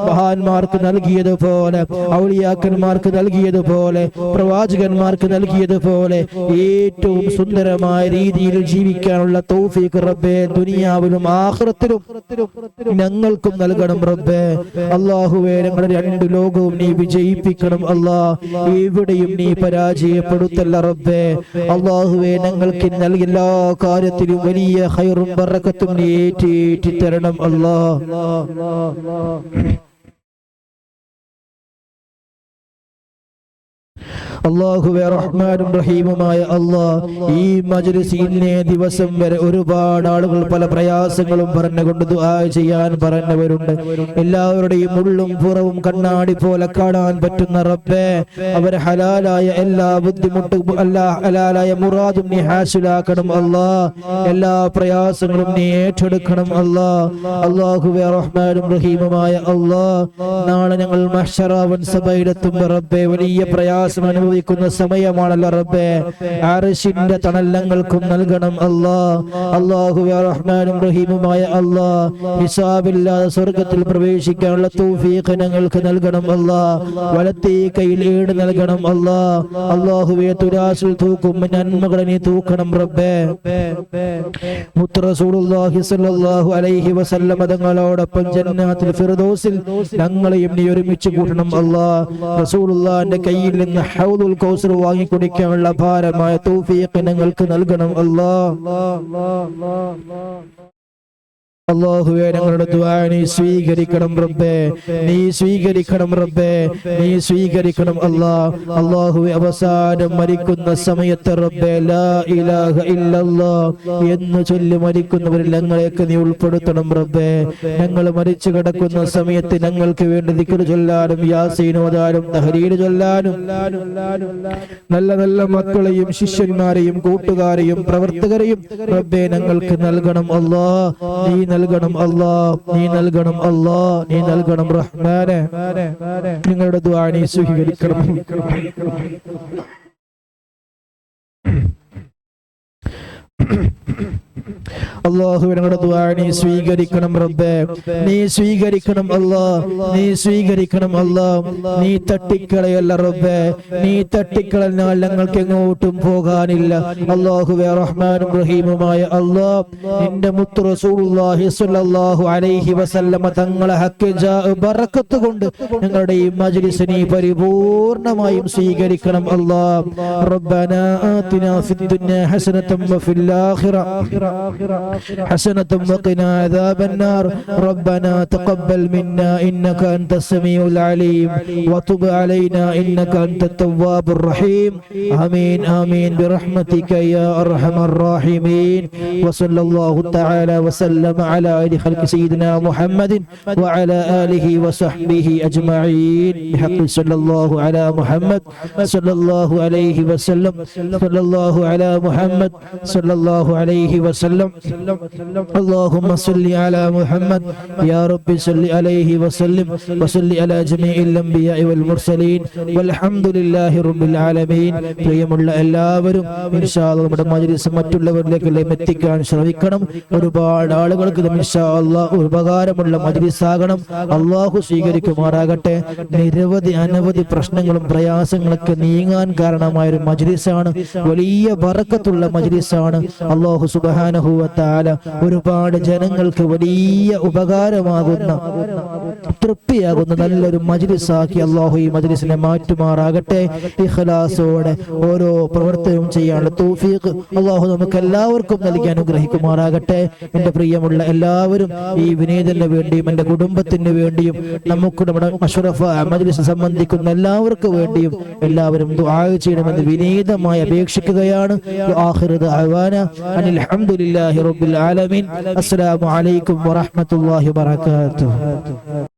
മഹാന്മാർക്ക് നൽകിയതുപോലെ, ഔലിയാക്കന്മാർക്ക് നൽകിയതുപോലെ, പ്രവാചകന്മാർക്ക് നൽകിയതുപോലെ ഏറ്റവും സുന്ദരമായ രീതിയിൽ ജീവിക്കാനുള്ള തൗഫീഖ് റബ്ബേ ദുനിയാവിലും ആഖിറത്തിലും ഞങ്ങൾക്കും നൽകണം റബ്ബേ. അല്ലാഹുവേ, ഞങ്ങളുടെ രണ്ട് ലോകവും നീ വിജയിപ്പിക്കണം എവിടെയും നീ പരാജയപ്പെടുത്തല്ല റബ്ബേ. അല്ലാഹുവേ, ഞങ്ങൾക്ക് നൽകിയ എല്ലാ കാര്യത്തിലും വലിയ ഖൈറും ബറക്കത്തും നീ ഏറ്റി തരണം അല്ലാഹുവേ, റഹ്മാനും റഹീമുമായ ഈ മജ്ലിസ് ഇന്നേ ദിവസം വരെ ഒരുപാട് ആളുകൾ പല പ്രയാസങ്ങളും പറഞ്ഞുകൊണ്ട് ദുആ ചെയ്യാൻ പറഞ്ഞവരുണ്ട്. എല്ലാവരുടെയും ഉള്ളും പുറവും കണ്ണാടി പോലെ കാണാൻ പറ്റുന്ന റബ്ബേ, അവർ ഹലാലായ എല്ലാ ബുദ്ധിമുട്ടും ഹലാലായ മുറാദും നീ ഹാസിലാക്കണം എല്ലാ പ്രയാസങ്ങളും നീ ഏറ്റെടുക്കണം അല്ലാഹുവേ, റഹ്മാനും റഹീമുമായ നാളെ ഞങ്ങൾ മഹ്ശറവൻ സഭയിലെത്തുമ്പോൾ റബ്ബേ, വലിയ പ്രയാസം അനുഭവിക്കുന്ന സമയമാണല്ലോ റബ്ബേ. അർശിന്റെ തണൽ ഞങ്ങൾക്കും നൽകണം അല്ലാഹുവേ, റഹ്മാനും റഹീമുമായ ഹിസാബില്ലാതെ സ്വർഗത്തിൽ പ്രവേശിക്കാനുള്ള തൗഫീഖ് ഞങ്ങൾക്ക് നൽകണം വലത്തേ കയ്യിൽ ഈട് നൽകണം അല്ലാഹുവേ. തുലാസിൽ തൂക്കും നന്മകളെ നീ തൂക്കണം റബ്ബേ. മുത്ത് റസൂലുള്ളാഹി സ്വല്ലല്ലാഹു അലൈഹി വസല്ലം തങ്ങളോടൊപ്പം ജന്നത്തുൽ ഫിർദൗസിൽ ഞങ്ങളെയും നീ ഒരുമിച്ച് കൂട്ടണം റസൂലുള്ളാഹിന്റെ കയ്യിൽ നിന്ന് ഹൗദുൽ കൗസർ വാങ്ങി കുടിക്കാനുള്ള ഭാരമായ തൗഫീഖ് ഞങ്ങൾക്ക് നൽകണം അല്ലാഹുവേ, ഞങ്ങളുടെ ദുആ നീ സ്വീകരിക്കണം റബ്ബേ, നീ സ്വീകരിക്കണം റബ്ബേ, നീ സ്വീകരിക്കണം അല്ലാഹുവേ. അവസാനം മരിക്കുന്ന സമയത്ത് റബ്ബേ, ലാ ഇലാഹ ഇല്ലല്ലാഹ് എന്ന് ചൊല്ലി മരിക്കുന്നവരിൽ ഞങ്ങളെയൊക്കെ നീ ഉൾപ്പെടുത്തണം റബ്ബേ. ഞങ്ങൾ മരിച്ചു കിടക്കുന്ന സമയത്ത് ഞങ്ങൾക്ക് വേണ്ടി ദിക്ർ ചൊല്ലാനും യാസീൻ ഓതാനും തഹ്ലീൽ ചൊല്ലാനും നല്ല നല്ല മക്കളെയും ശിഷ്യന്മാരെയും കൂട്ടുകാരെയും പ്രവർത്തകരെയും റബ്ബേ ഞങ്ങൾക്ക് നൽകണം നീ നൽകണം നീ നൽകണം നീ നൽകണം റഹ്മാനെ. നിങ്ങളുടെ ദുആ നീ സ്വീകരിക്കണം അല്ലാഹുവേ, ഞങ്ങളുടെ ദുആ നീ സ്വീകരിക്കണം റബ്ബേ, നീ സ്വീകരിക്കണം നീ സ്വീകരിക്കണം നീ തട്ടിക്കളയല്ല റബ്ബേ, നീ തട്ടിക്കളഞ്ഞാൽ ഞങ്ങൾക്ക് എങ്ങോട്ടും പോകാനില്ല അല്ലാഹുവേ. റഹ്മാനും റഹീമുമായ നിന്റെ മുത്ത് റസൂലുള്ളാഹി സ്വല്ലല്ലാഹു അലൈഹി വസല്ലമ തങ്ങളെ ഹഖ് ജാഹ് ബറക്കത്ത് കൊണ്ട് ഞങ്ങളുടെ ഈ മജ്ലിസ് നീ പരിപൂർണമായും സ്വീകരിക്കണം റബ്ബനാ ആതിനാ ഫിദ് ദുനിയാ ഹസനതൻ വഫിൽ ആഖിറ حسنة وقنا عذاب النار ربنا تقبل منا إنك أنت السميع العليم وتب علينا إنك أنت التواب الرحيم آمين آمين برحمتك يا أرحم الراحمين وصلى الله تعالى وسلم على خير خلق سيدنا محمد وعلى آله وصحبه أجمعين بحق صلى الله على محمد صلى الله عليه وسلم صلى الله على محمد صلى الله عليه وسلم وسلم اللهم صل على محمد يا رب صل عليه وسلم وصل على جميع الأنبياء والمرسلين والحمد لله رب العالمين. പ്രിയമുള്ള എല്ലാവരും ഇൻഷാ അല്ലാഹ് നമ്മുടെ മജ്‌ലിസ് മറ്റുള്ളവരിലേക്ക് എത്തിക്കാൻ ശ്രമിക്കണം. ഒരുപാട് ആളുകൾക്ക് ഇൻഷാ അല്ലാഹ് ഉപകാരമുള്ള മജ്‌ലിസ് ആകണം. അല്ലാഹു സ്വീകരിക്കുമാറാകട്ടെ. നിരവധി അനവധി പ്രശ്നങ്ങളും പ്രയാസങ്ങളൊക്കെ നീങ്ങാൻ കാരണമായ ഒരു മജ്‌ലിസാണ്. വലിയ ബറക്കത്തുള്ള മജ്‌ലിസാണ്. അല്ലാഹു സുബ്ഹാനഹു വ തആല ഒരുപാട് ജനങ്ങൾക്ക് വലിയ ഉപകാരമാകുന്ന തൃപ്തിയാകുന്ന നല്ലൊരു മജ്‌ലിസാക്കി അല്ലാഹു ഈ മജ്‌ലിസിനെ മാറ്റുമാറാകട്ടെ. ഇഖ്ലാസോടെ ഓരോ പ്രവർത്തനവും ചെയ്യാനുള്ള തൗഫീഖ് അല്ലാഹു നമുക്ക് എല്ലാവർക്കും നൽകി അനുഗ്രഹിക്കുമാറാകട്ടെ. എൻ്റെ പ്രിയമുള്ള എല്ലാവരും ഈ വിനീതന് വേണ്ടിയും എൻ്റെ കുടുംബത്തിന് വേണ്ടിയും നമുക്ക് നമ്മുടെ അഷ്റഫ മജ്‌ലിസ് സംബന്ധിക്കുന്ന എല്ലാവർക്കും വേണ്ടിയും എല്ലാവരും ദുആ ചെയ്യണമെന്ന് വിനീതമായി അപേക്ഷിക്കുകയാണ്. ആഖിറു ദഅവാന അനിൽ ഹംദുലില്ലാഹി റബ്ബിൽ ആലമീൻ. അസ്സലാമു അലൈക്കും വറഹ്മത്തുള്ളാഹി വബറകാതുഹു.